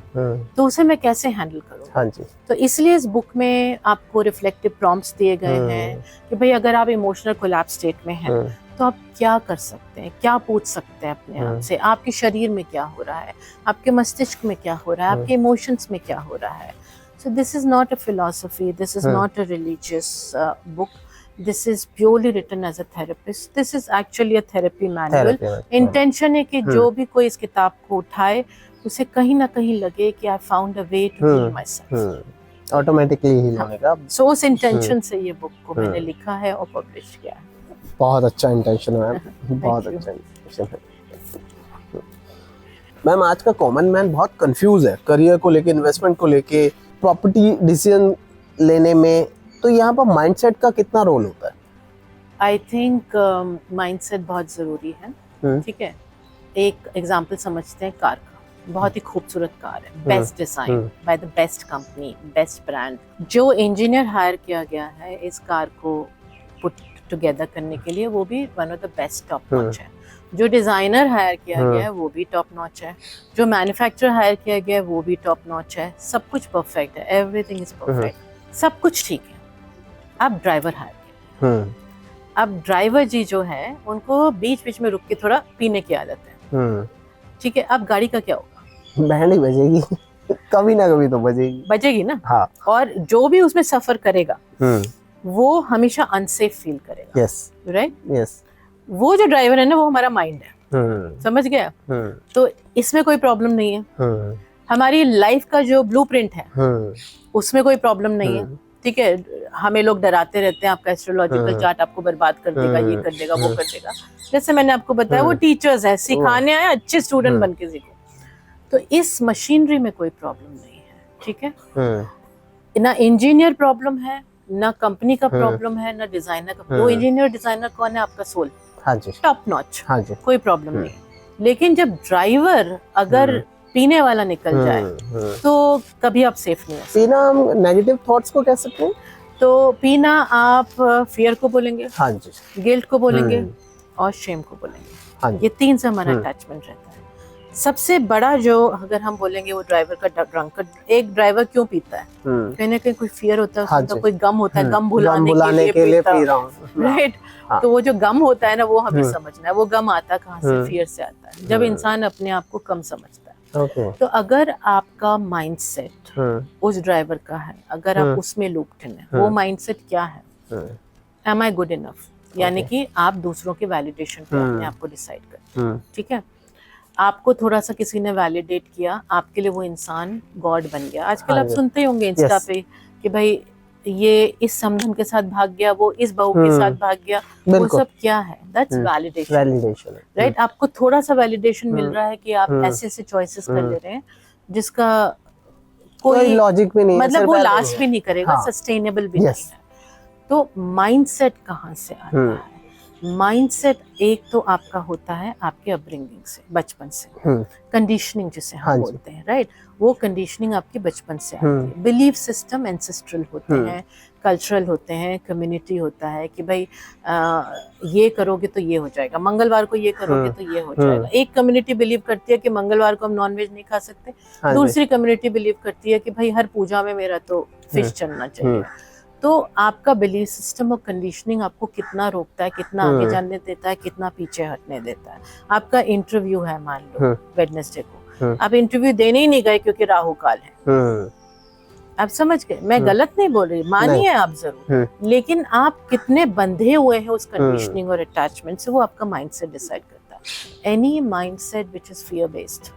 तो उसे मैं कैसे हैंडल करूँ? हाँ जी। तो इसलिए इस बुक में आपको रिफ्लेक्टिव प्रॉम्प्ट्स दिए गए हैं कि भाई अगर आप इमोशनल कोलैप्स स्टेट में हैं तो आप क्या कर सकते हैं, क्या पूछ सकते हैं अपने आप से, आपके शरीर में क्या हो रहा है, आपके मस्तिष्क में क्या हो रहा है, आपके इमोशंस में क्या हो रहा है. So this is not a philosophy, this is not a religious book. This is purely written as a therapist. This is actually a therapy manual. Intention है कि जो भी कोई इस किताब को उठाए उसे कहीं ना कहीं लगे कि I found a way to heal myself. Automatically heal होगा. So उस intention से ये बुक को मैंने लिखा है और पब्लिश किया है. बहुत अच्छा इंटेंशन है मैम, बहुत अच्छा इंटेंशन है. मैम आज का कॉमन मैन बहुत कंफ्यूज है करियर को लेके, इन्वेस्टमेंट को लेके, प्रॉपर्टी डिसीजन लेने में. तो यहाँ पर माइंडसेट का कितना रोल होता है? आई थिंक माइंडसेट बहुत ज़रूरी है. ठीक है, एक एग्जांपल समझते हैं कार का. बहुत ही खूबसूरत कार है, best design by the best company, best brand. जो इंजीनियर हायर किया गया है इस कार को पुट टुगेदर करने के लिए, वो भी one of the best top notch है. जो डिज़ाइनर हायर किया गया है वो भी टॉप नॉच है. जो मैन्युफैक्चरर हायर किया गया है वो भी टॉप नॉच है. सब कुछ परफेक्ट है, एवरीथिंग इज परफेक्ट, सब कुछ ठीक है. अब ड्राइवर हायर किया, अब ड्राइवर जी जो है उनको बीच बीच में रुक के थोड़ा पीने की आदत है. ठीक है, अब गाड़ी का क्या होगा? बैंड ही बजेगी कभी ना कभी तो बजेगी ना. हाँ. और जो भी उसमें सफर करेगा वो हमेशा अनसेफ फील करेगा. Yes, right. यस. वो जो ड्राइवर है ना वो हमारा माइंड है. समझ गया? तो इसमें कोई प्रॉब्लम नहीं है. हमारी लाइफ का जो ब्लूप्रिंट है उसमें कोई प्रॉब्लम नहीं है. ठीक है, हमें लोग डराते रहते हैं आपका एस्ट्रोलॉजिकल चार्ट आपको बर्बाद कर देगा, ये कर देगा, वो कर देगा. जैसे मैंने आपको बताया वो टीचर्स है, सिखाने आए, अच्छे स्टूडेंट बन के सीखो. तो इस मशीनरी में कोई प्रॉब्लम नहीं है. ठीक है, ना इंजीनियर प्रॉब्लम है, ना कंपनी का प्रॉब्लम है, ना डिजाइनर का. वो इंजीनियर डिजाइनर कौन है? आपका सोल. हाँ जी, टॉप नॉच. हाँ जी, कोई प्रॉब्लम नहीं. लेकिन जब ड्राइवर अगर पीने वाला निकल जाए तो कभी आप सेफ नहीं हो सकते. पीना हम नेगेटिव थॉट्स को कह सकते हैं. तो पीना आप फियर को बोलेंगे, हाँ जी, गिल्ट को बोलेंगे और शेम को बोलेंगे. हाँ जी. ये तीन से हमारा अटैचमेंट रहता है. सबसे बड़ा जो अगर हम बोलेंगे वो ड्राइवर का ड्रंकर्ड. एक ड्राइवर क्यों पीता है? कहीं ना कहीं कोई फियर होता है, उसका कोई गम होता है, गम भुलाने के लिए पी रहा हूँ. राइट. तो वो जो गम होता है ना वो हमें समझना है. वो गम आता कहाँ से? फियर से आता है, जब इंसान अपने आप को कम समझता है. तो अगर आपका माइंडसेट उस ड्राइवर का है, अगर आप उसमें लूप्ड हैं, वो माइंडसेट क्या है? एम आई गुड इनफ, यानी कि आप दूसरों के वैलिडेशन पे अपने आप को डिसाइड करते हैं. ठीक है, आपको थोड़ा सा किसी ने वैलिडेट किया, आपके लिए वो इंसान गॉड बन गया. आजकल आप सुनते ही होंगे इंस्टा पे कि भाई ये इस समधन के साथ भाग गया, वो इस बहू के साथ भाग गया. वो सब क्या है? That's validation. राइट. आपको थोड़ा सा वैलिडेशन मिल रहा है कि आप ऐसे ऐसे चॉइसेस कर ले रहे हैं जिसका कोई लॉजिक भी नहीं, मतलब वो लास्ट भी नहीं करेगा, सस्टेनेबल भी नहीं है. तो माइंडसेट कहाँ से आता है? माइंडसेट एक तो आपका होता है आपके अपब्रिंगिंग से, बचपन से. कंडीशनिंग जिसे हम बोलते हैं, राइट. वो कंडीशनिंग आपके बचपन से आती है. बिलीफ सिस्टम एंसेस्ट्रल होते हैं, कल्चरल होते हैं, कम्युनिटी होता है कि भाई ये करोगे तो ये हो जाएगा, मंगलवार को ये करोगे तो ये हो जाएगा. एक कम्युनिटी बिलीव करती है कि मंगलवार को हम नॉनवेज नहीं खा सकते. दूसरी कम्युनिटी बिलीव करती है कि भाई हर पूजा में मेरा तो फिश चलना चाहिए. तो आपका बिलीफ सिस्टम और कंडीशनिंग आपको कितना रोकता है, कितना आगे जाने देता है, कितना पीछे हटने देता है. आपका इंटरव्यू है मान लो वेडनेसडे को, आप इंटरव्यू देने ही नहीं गए क्योंकि राहु काल है. आप समझ गए? मैं गलत नहीं बोल रही, मानिए आप जरूर, लेकिन आप कितने बंधे हुए हैं उस कंडीशनिंग और अटैचमेंट से, वो आपका माइंडसेट डिसाइड करता है. Any mindset which is fear based,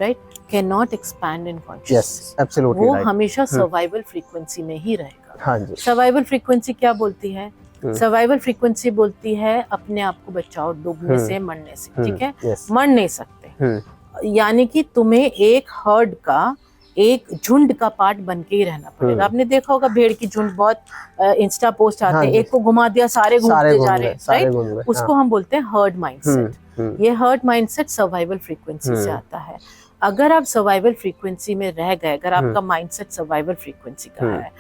right, can not expand in consciousness. वो हमेशा सर्वाइवल फ्रीक्वेंसी में ही रहेगा. हाँ जी. सर्वाइवल फ्रीक्वेंसी क्या बोलती है? सर्वाइवल फ्रीक्वेंसी बोलती है अपने आप को बचाओ डूबने से, मरने से. ठीक है, मर नहीं सकते, यानी कि तुम्हें एक हर्ड का, एक झुंड का पार्ट बन के ही रहना पड़ेगा. आपने देखा होगा भेड़ की झुंड, बहुत इंस्टा पोस्ट आते हैं, एक को घुमा दिया सारे घूमते जा रहे हैं, राइट. उसको हम बोलते हैं हर्ड माइंडसेट. ये हर्ड माइंडसेट सर्वाइवल फ्रीक्वेंसी से आता है. अगर आप सर्वाइवल फ्रीक्वेंसी में रह गए, अगर आपका माइंडसेट सर्वाइवल फ्रीक्वेंसी का है,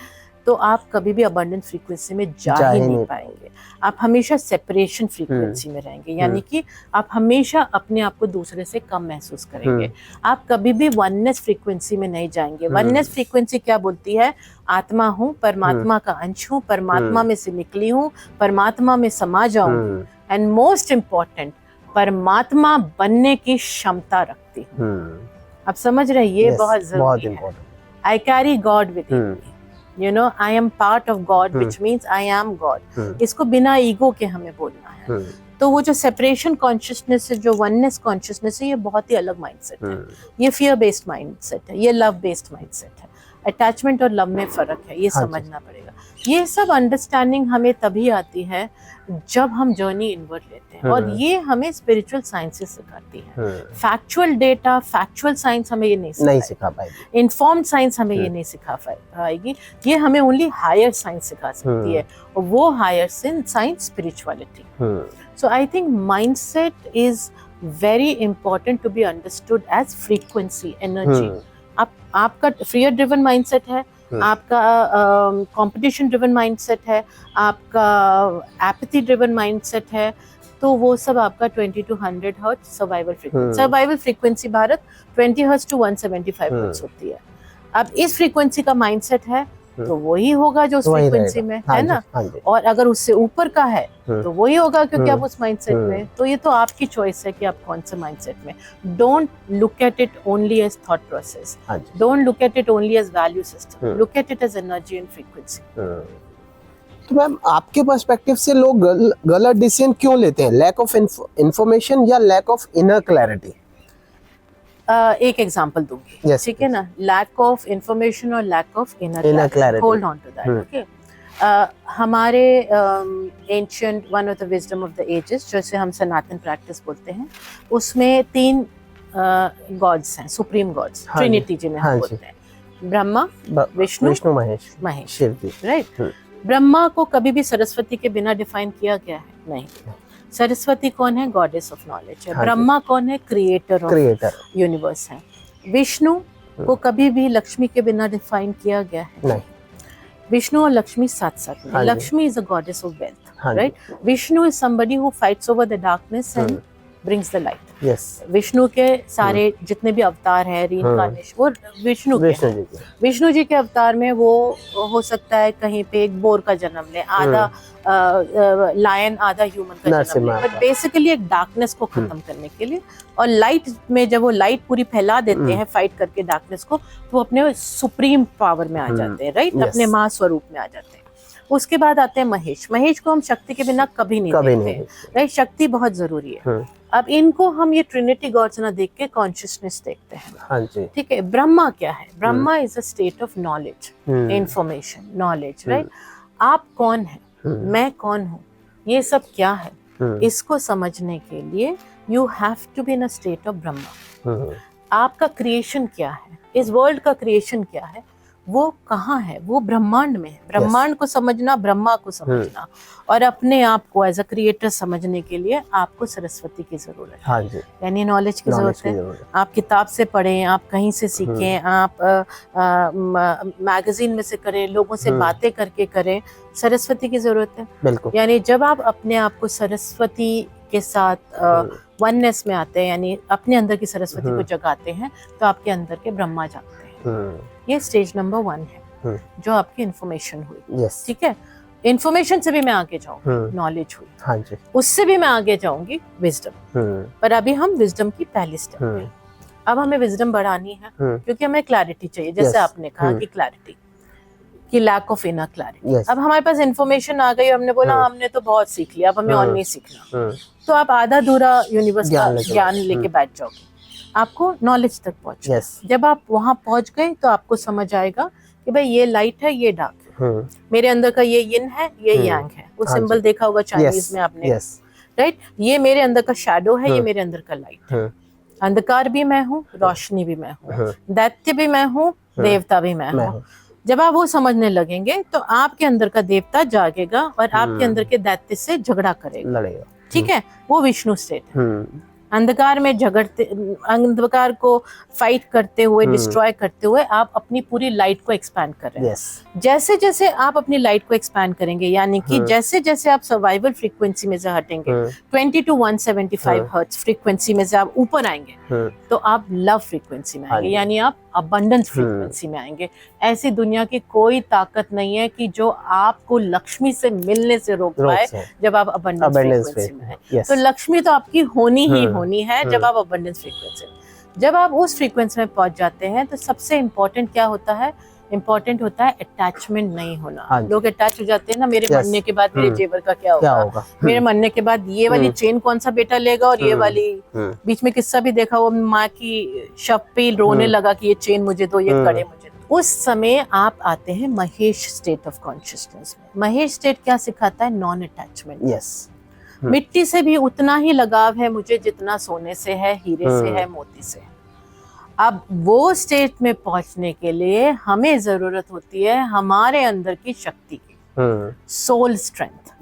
तो आप कभी भी अबंडेंस फ्रीक्वेंसी में जा ही नहीं पाएंगे. आप हमेशा सेपरेशन फ्रीक्वेंसी में रहेंगे, यानी कि आप हमेशा अपने आप को दूसरे से कम महसूस करेंगे. आप कभी भी वननेस फ्रीक्वेंसी में नहीं जाएंगे. वननेस फ्रीक्वेंसी क्या बोलती है? आत्मा हूँ, परमात्मा का अंश हूँ, परमात्मा में से निकली हूँ, परमात्मा में समा जाऊंगी, एंड मोस्ट इम्पोर्टेंट परमात्मा बनने की क्षमता रखती हूँ। आप समझ रहे हैं, ये बहुत जरूरी है। I carry God with me, you know, I am part of God, which means I am God. इसको बिना ईगो के हमें बोलना है। तो वो जो सेपरेशन कॉन्शियसनेस है, जो वननेस कॉन्शियसनेस है, ये बहुत ही अलग माइंडसेट है। ये फियर बेस्ड माइंडसेट है, ये लव बेस्ड माइंडसेट है। अटैचमेंट और लव में फर्क है, ये समझना पड़ेगा। ये सब अंडरस्टैंडिंग हमें तभी आती है जब हम जर्नी इनवर्ड लेते हैं, और ये हमें स्पिरिचुअल साइंसेस सिखाती है। फैक्चुअल डेटा, फैक्चुअल साइंस हमें ये नहीं सिखा पाएगी। इन्फॉर्म्ड साइंस हमें ये नहीं सिखा पाएगी। ये हमें ओनली हायर साइंस सिखा सकती है, और वो higher science spirituality. So I think mindset is very important to be understood as frequency, energy. आपका फियर ड्रिवन माइंडसेट है, आपका कंपटीशन ड्रिवन माइंडसेट है, आपका एपैथी ड्रिवन माइंडसेट है, तो वो सब आपका 20 to 100 hertz survival frequency. Survival frequency Bharat 20 hertz to 175 hertz होती है। अब इस फ्रीक्वेंसी का माइंडसेट है तो वही होगा जो उस फ्रीक्वेंसी में है ना, और अगर उससे ऊपर का है तो वही होगा, क्योंकि आप उस माइंडसेट में। तो ये तो आपकी चॉइस है कि आप कौन से माइंडसेट में। Don't look at it only as thought process, don't look at it only as value system, look at it as energy and frequency. तो मैम, आपके पर्सपेक्टिव से लोग गलत डिसीजन क्यों लेते हैं? लैक ऑफ इंफॉर्मेशन या लैक ऑफ इनर क्लैरिटी? एक एग्जांपल दूंगी, ठीक है ना। लैक ऑफ इंफॉर्मेशन और lack of inner clarity, hold on to that, okay. हमारे ancient one of the wisdom of the edges, जैसे हम सनातन प्रैक्टिस बोलते हैं, उसमें 3 गॉड्स हैं, सुप्रीम गॉड्स, ट्रिनिटी जिन्हें हम बोलते हैं, ब्रह्मा, विष्णु, महेश, शिव जी, राइट। ब्रह्मा को कभी भी सरस्वती के बिना डिफाइन किया गया है? नहीं। सरस्वती कौन है? गॉडेस ऑफ नॉलेज है। ब्रह्मा कौन है? क्रिएटर ऑफ यूनिवर्स है। विष्णु को कभी भी लक्ष्मी के बिना डिफाइन किया गया है? नहीं। विष्णु और लक्ष्मी साथ साथ में। Lakshmi is a goddess of wealth, right. Vishnu is somebody who fights over the darkness and brings the light. Yes. Vishnu के सारे जितने भी अवतार हैं, रीइंकार्नेशन, वो विष्णु जी के अवतार में वो हो सकता है कहीं पे एक बोर का जन्म ले, आधा लायन आधा ह्यूमन का जन्म ले, बट बेसिकली एक डार्कनेस को खत्म करने के लिए। और लाइट में जब वो लाइट पूरी फैला देते हैं फाइट करके डार्कनेस को, तो अपने सुप्रीम पावर में आ जाते हैं, राइट, अपने महास्वरूप में आ जाते हैं। उसके बाद आते हैं महेश। महेश को हम शक्ति के बिना कभी नहीं देखते, राइट। शक्ति बहुत जरूरी है। अब इनको हम ये ट्रिनिटी गॉड्स ना देख के कॉन्शियसनेस देखते हैं, ठीक है। ब्रह्मा क्या है? Brahma is a state of knowledge, information, knowledge, right. आप कौन है, मैं कौन हूँ, ये सब क्या है, इसको समझने के लिए you have to be in a state of Brahma. आपका क्रिएशन क्या है, इस वर्ल्ड का क्रिएशन क्या है, वो कहाँ है? वो ब्रह्मांड में है। ब्रह्मांड को समझना, ब्रह्मा को समझना, और अपने आप को एज अ क्रिएटर समझने के लिए आपको सरस्वती की जरूरत है, यानी नॉलेज की जरूरत है। आप किताब से पढ़ें, आप कहीं से सीखें, आप मैगजीन में से करें, लोगों से बातें करके करें, सरस्वती की जरूरत है। यानी जब आप अपने आप को सरस्वती के साथ वननेस में आते हैं, यानी अपने अंदर की सरस्वती को जगाते हैं, तो आपके अंदर के ब्रह्मा जागते हैं। ये स्टेज नंबर 1 है, जो आपकी इंफॉर्मेशन हुई, ठीक है। इंफॉर्मेशन से भी मैं आगे जाऊंगी, नॉलेज हुई, उससे भी मैं आगे जाऊंगी विजडम, पर अभी हम विजडम की पहली स्टेप में। अब हमें विजडम बढ़ानी है, क्योंकि हमें क्लैरिटी चाहिए, जैसे आपने कहा कि क्लैरिटी की लैक ऑफ इनर क्लैरिटी। अब हमारे पास इंफॉर्मेशन आ गई, हमने बोला हमने तो बहुत सीख लिया, अब हमें और नहीं सीखना, तो आप आधा अधूरा यूनिवर्स का ज्ञान लेके बैठ जाओगे, आपको नॉलेज तक पहुंच। जब आप वहां पहुंच गए तो आपको समझ आएगा कि भाई ये लाइट है, ये डार्क है, मेरे अंदर का ये यिन है, ये यांग है। वो सिंबल देखा होगा चाइनीज में आपने, राइट। ये मेरे अंदर का शैडो है, ये मेरे अंदर का लाइट है। अंधकार भी मैं हूँ, रोशनी भी मैं हूँ, दैत्य भी मैं हूँ, देवता भी मैं हूँ। जब आप वो समझने लगेंगे तो आपके अंदर का देवता जागेगा और आपके अंदर के दैत्य से झगड़ा करेगा, ठीक है। वो विष्णु स्टेट है। अंधकार में झगड़ते, अंधकार को फाइट करते हुए, डिस्ट्रॉय करते हुए आप अपनी पूरी लाइट को एक्सपैंड कर रहे हैं। जैसे जैसे आप अपनी लाइट को एक्सपैंड करेंगे, यानी कि जैसे जैसे आप सर्वाइवल फ्रीक्वेंसी में से हटेंगे, 20 to 175 हर्ट्ज फ्रीक्वेंसी में से आप ऊपर आएंगे, तो आप लव फ्रीक्वेंसी में आएंगे, यानी आप अबंडेंस फ्रीक्वेंसी में आएंगे। ऐसी दुनिया की कोई ताकत नहीं है कि जो आपको लक्ष्मी से मिलने से रोक पाए जब आप अबंडेंस फ्रीक्वेंसी में हैं। तो लक्ष्मी तो आपकी होनी ही होनी है जब आप अबंडेंस फ्रीक्वेंसी में। जब आप उस फ्रीक्वेंसी में पहुंच जाते हैं तो सबसे इम्पोर्टेंट क्या होता है? इम्पोर्टेंट होता है अटैचमेंट नहीं होना। लोग अटैच हो जाते हैं ना, मेरे मरने के बाद मेरे जेवर का क्या होगा, मेरे मरने के बाद ये वाली चेन कौन सा बेटा लेगा, और ये वाली बीच में किस्सा भी देखा, वो माँ की शव पे रोने लगा कि ये चेन मुझे दो, ये कड़े मुझे दो। उस समय आप आते हैं महेश स्टेट ऑफ कॉन्शियसनेस में। महेश स्टेट क्या सिखाता है? Non attachment. मिट्टी से भी उतना ही लगाव है मुझे जितना सोने से है, हीरे से है, मोती से है। अब वो स्टेट में पहुंचने के लिए हमें जरूरत होती है हमारे अंदर की शक्ति की, सोल स्ट्रेंथ।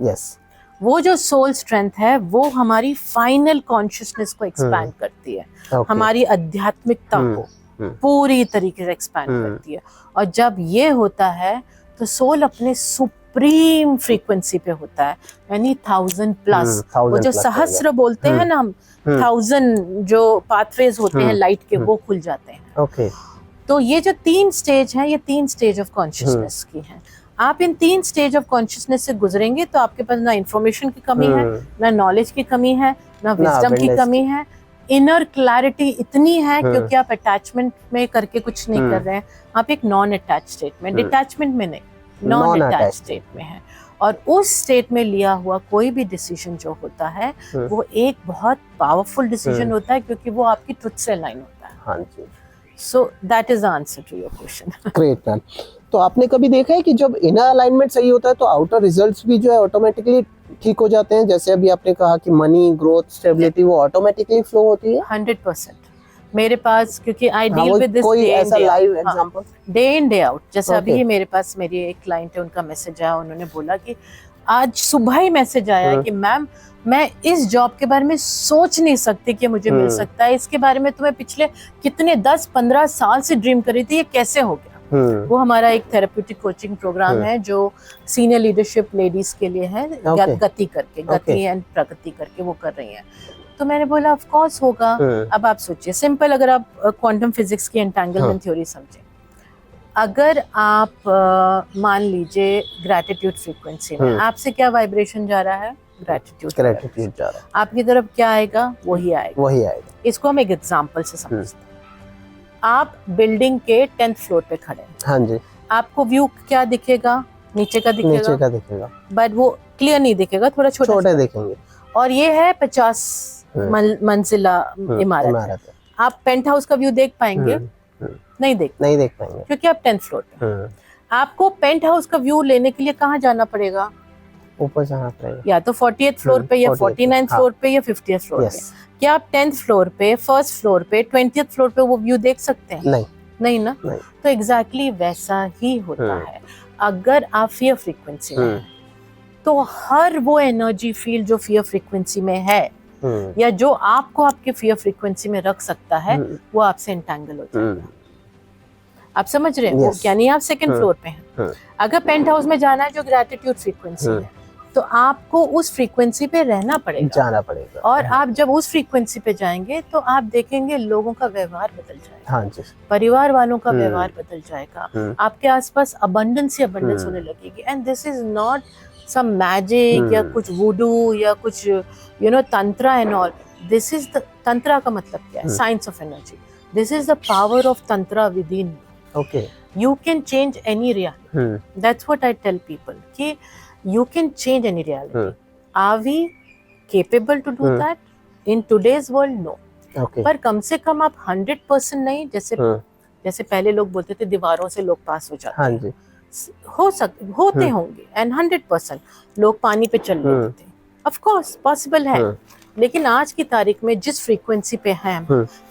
वो जो सोल स्ट्रेंथ है वो हमारी फाइनल कॉन्शियसनेस को एक्सपैंड करती है, हमारी आध्यात्मिकता को पूरी तरीके से एक्सपैंड करती है। और जब ये होता है तो सोल अपने सुप्रीम फ्रीक्वेंसी पे होता है, यानी 1000+। वो जो सहस्र बोलते हैं ना हम, 1000 जो पाथवेज होते हैं लाइट के, वो खुल जाते हैं। तो ये जो 3 स्टेज है, ये 3 स्टेज ऑफ कॉन्शियसनेस की हैं। आप इन 3 स्टेज ऑफ कॉन्शियसनेस से गुजरेंगे तो आपके पास ना इंफॉर्मेशन की कमी है, ना नॉलेज की कमी है, ना विजडम की कमी है। इनर क्लैरिटी इतनी है क्योंकि आप अटैचमेंट में करके कुछ नहीं कर रहे हैं, आप एक नॉन अटैच स्टेट में, डिटैचमेंट में नहीं, नॉन अटैच स्टेट में है। और उस स्टेट में लिया हुआ कोई भी डिसीजन जो होता है वो एक बहुत पावरफुल डिसीजन होता है, क्योंकि वो आपकी ट्रुथ से अलाइन होता है। हाँ जी। So that is the answer to your question. Great ma'am. तो आपने कभी देखा है कि जब इनर अलाइनमेंट सही होता है तो आउटर रिजल्ट्स भी जो है ऑटोमेटिकली ठीक हो जाते हैं? जैसे अभी आपने कहा कि मनी, ग्रोथ, स्टेबिलिटी वो ऑटोमेटिकली फ्लो होती है। 100% मेरे पास, क्योंकि आई डील विद दिस कोई ऐसा live example day in day out. जैसे अभी मेरे पास मेरी एक क्लाइंट है, उनका मैसेज आया, उन्होंने बोला कि आज सुबह ही मैसेज आया कि मैम मैं इस जॉब के बारे में सोच नहीं सकती कि मुझे मिल सकता है, इसके बारे में तो मैं पिछले कितने 10-15 साल से ड्रीम कर रही थी, ये कैसे हो गया। वो हमारा एक थेरेप्यूटिक कोचिंग प्रोग्राम है जो सीनियर लीडरशिप लेडीज के लिए है, गति करके, गति एंड प्रगति करके वो कर रही हैं। तो मैंने बोला ऑफ कोर्स होगा। अब आप सोचिए, सिंपल, अगर आप क्वांटम फिजिक्स की एंटेंगलमेंट थ्योरी समझें, अगर आप मान लीजिए ग्रैटिट्यूड फ्रीक्वेंसी में आपसे क्या वाइब्रेशन जा रहा है? ग्रैटिट्यूड जा रहा है। आपकी तरफ क्या आएगा? वही आएगा। इसको हम एक एग्जांपल से समझते हैं। आप बिल्डिंग के 10th फ्लोर पे खड़े हैं। हाँ जी। आपको व्यू क्या दिखेगा? नीचे का दिखेगा, बट वो क्लियर नहीं दिखेगा, थोड़ा छोटा दिखेंगे। और ये है 50 मंजिला इमारत है। आप पेंट हाउस का व्यू देख पाएंगे? नहीं देख पाएंगे, क्योंकि आप 10th फ्लोर पे। आपको पेंट हाउस का व्यू लेने के लिए कहाँ जाना पड़ेगा? ऊपर जाना पड़ेगा, या तो 40th फ्लोर पे, या 49th फ्लोर पे, या 50th फ्लोर पे। क्या आप 10th फ्लोर पे, 1st फ्लोर पे, 20th फ्लोर पे वो व्यू देख सकते हैं? नहीं ना। तो एग्जैक्टली वैसा ही होता है। अगर आप फियर फ्रीक्वेंसी में हैं तो हर वो एनर्जी फील्ड जो फियर फ्रीक्वेंसी में है या जो आपको आपके फियर फ्रीक्वेंसी में रख सकता है, वो आपसे एंटेंगल हो जाएगा। आप समझ रहे हैं? यानी आप 2nd फ्लोर पे हैं। अगर पेंट हाउस में जाना है जो ग्रैटिट्यूड फ्रीक्वेंसी है, तो आपको उस फ्रीक्वेंसी पे रहना पड़ेगा, जाना पड़ेगा। और आप जब उस फ्रीक्वेंसी पे जाएंगे तो आप देखेंगे लोगों का व्यवहार बदल जाएगा। हाँ जी। परिवार वालों का व्यवहार बदल जाएगा। आपके आसपास अबंडेंस ही अबंडेंस होने लगेगी। And this is not some magic या कुछ वुडू या कुछ tantra and all. This is the tantra का मतलब क्या है? Science of energy. This is the power of tantra within. Okay. You can change any reality. That's what I tell people. कि you can change any reality. Are we capable to do that? In today's world, no. Okay. पर कम से कम आप 100% नहीं, जैसे पहले लोग बोलते थे दीवारों से लोग पास हो जाते हैं। हाँ जी। होते होंगे। एंड 100% लोग पानी पे चल लेते थे। Of course, possible है। लेकिन आज की तारीख में जिस फ्रीक्वेंसी पे हैं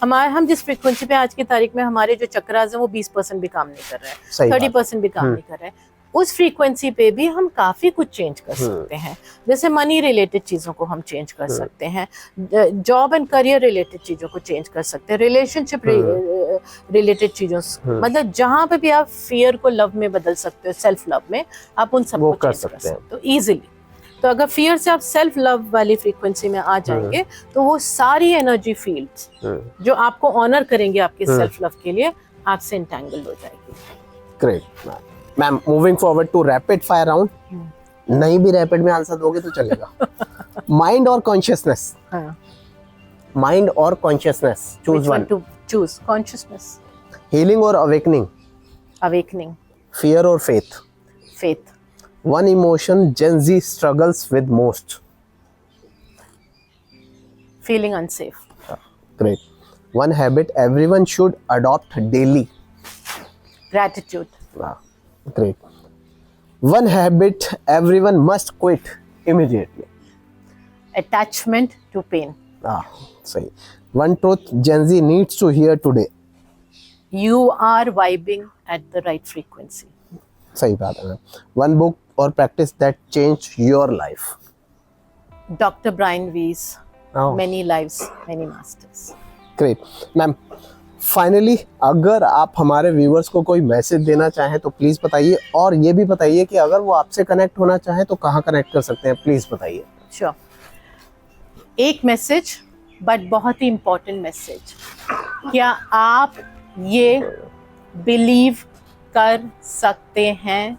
हम जिस फ्रीक्वेंसी पे आज की तारीख में हमारे जो चक्रास हैं वो 20% भी काम नहीं कर रहे हैं, 30% भी काम नहीं कर रहे हैं। उस फ्रीक्वेंसी पे भी हम काफी कुछ चेंज कर सकते हैं। जैसे मनी रिलेटेड चीजों को हम चेंज कर सकते हैं, जॉब एंड करियर रिलेटेड चीजों को चेंज कर सकते हैं, रिलेशनशिप रिलेटेड चीजों, मतलब जहां पे भी आप फियर को लव में बदल सकते हो, सेल्फ लव में, आप उन सबको कर चेंज कर सकते हैं। सकते हो इजीली। तो अगर फियर से आप सेल्फ लव वाली फ्रीक्वेंसी में आ जाएंगे तो वो सारी एनर्जी फील्ड्स जो आपको ऑनर करेंगे आपके सेल्फ लव के लिए, आपसे इंटैंगल हो जाएगी। Great ma'am, moving forward to rapid fire round. नहीं भी रैपिड में आंसर दोगे तो चलेगा। माइंड और कॉन्शियसनेस? माइंड और consciousness, choose one. To choose consciousness. Healing और अवेकनिंग? अवेकनिंग। फियर और faith? Faith. One emotion Gen Z struggles with most? Feeling unsafe. Great. One habit everyone should adopt daily? Gratitude. Wow. Great. One habit everyone must quit immediately? Attachment to pain. Sahi. One truth Gen Z needs to hear today? You are vibing at the right frequency. सही बात है। One book or practice that changed your life? Dr. Brian Weiss. Oh. Many lives, many masters. Great. Ma'am, finally अगर आप हमारे viewers को कोई message देना चाहें तो प्लीज़ बताइए, और ये भी बताइए कि अगर वो आपसे कनेक्ट होना चाहें तो कहाँ कनेक्ट कर सकते हैं, प्लीज़ बताइए। Sure. एक मैसेज, बट बहुत ही इम्पोर्टेंट मैसेज। क्या आप ये बिलीव कर सकते हैं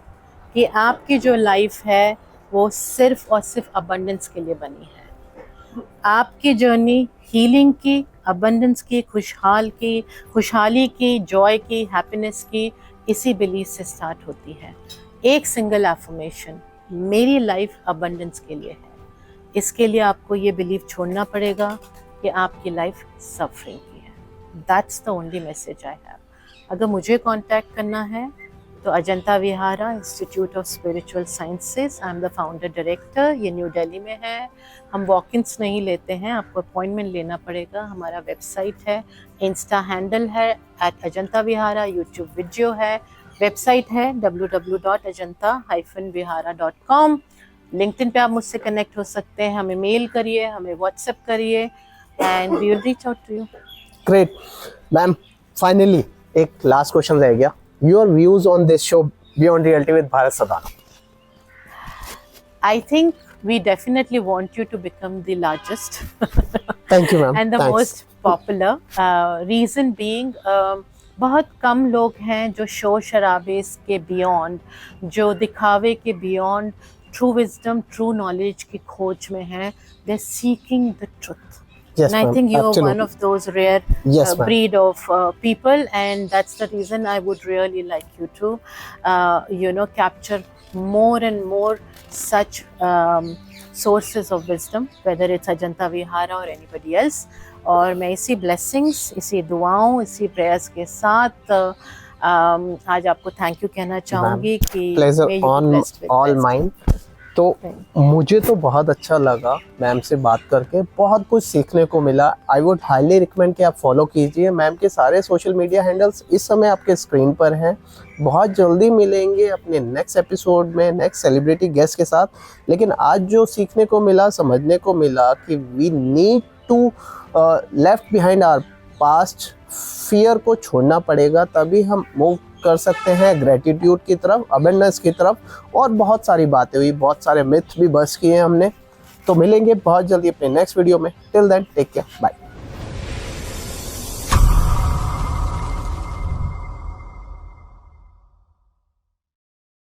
कि आपकी जो लाइफ है वो सिर्फ और सिर्फ अबंडेंस के लिए बनी है? आपकी जर्नी हीलिंग की, अबंडेंस की, खुशहाली की, जॉय की, हैप्पीनेस की, इसी बिलीफ से स्टार्ट होती है। एक सिंगल एफर्मेशन, मेरी लाइफ अबंडेंस के लिए है। इसके लिए आपको ये बिलीफ छोड़ना पड़ेगा कि आपकी लाइफ सफरिंग की है। That's the only message I have. अगर मुझे कांटेक्ट करना है तो Ajanta Vihara institute of spiritual sciences, I am the founder director, ये न्यू दिल्ली में है। हम वॉक-इन्स नहीं लेते हैं, आपको अपॉइंटमेंट लेना पड़ेगा। हमारा वेबसाइट है, इंस्टा हैंडल है @अजंता-विहारा, यूट्यूब वीडियो है, वेबसाइट है www.ajanta-vihara.com। लिंक्डइन पे आप मुझसे कनेक्ट हो सकते हैं, हमें मेल करिए, हमें व्हाट्सएप करिए, and we will reach out to you. Great ma'am, finally एक लास्ट क्वेश्चन रह गया। Your views on this show beyond reality with Bharat Sadana? I think we definitely want you to become the largest Thank you, ma'am. and the Thanks. most popular. Reason being, बहुत कम लोग हैं जो शोर शराबे के बियॉन्ड, जो दिखावे के beyond, true wisdom, true knowledge की खोज में हैं। They're seeking the truth. Yes, And I ma'am. think you're Absolutely. one of those rare Yes, ma'am. breed of people, and that's the reason I would really like you to, capture more and more such sources of wisdom, whether it's Ajanta Vihara or anybody else. और मैं इसी blessings, इसी दुआओं, इसी prayers के साथ आज आपको थैंक यू कहना चाहूँगी कि Pleasure may you be on blessed with all wisdom. mine. तो मुझे तो बहुत अच्छा लगा मैम से बात करके, बहुत कुछ सीखने को मिला। आई वुड हाईली रिकमेंड कि आप फॉलो कीजिए मैम के सारे सोशल मीडिया हैंडल्स इस समय आपके स्क्रीन पर हैं। बहुत जल्दी मिलेंगे अपने नेक्स्ट एपिसोड में नेक्स्ट सेलिब्रिटी गेस्ट के साथ। लेकिन आज जो सीखने को मिला, समझने को मिला कि we need to left behind our past, fear को छोड़ना पड़ेगा, तभी हम मूव कर सकते हैं ग्रेटिट्यूड की तरफ, अबेंडेंस की तरफ। और बहुत सारी बातें हुई, बहुत सारे मिथ भी बस्ट किए हमने। तो मिलेंगे बहुत जल्दी अपने नेक्स्ट वीडियो में। Till then take care, bye.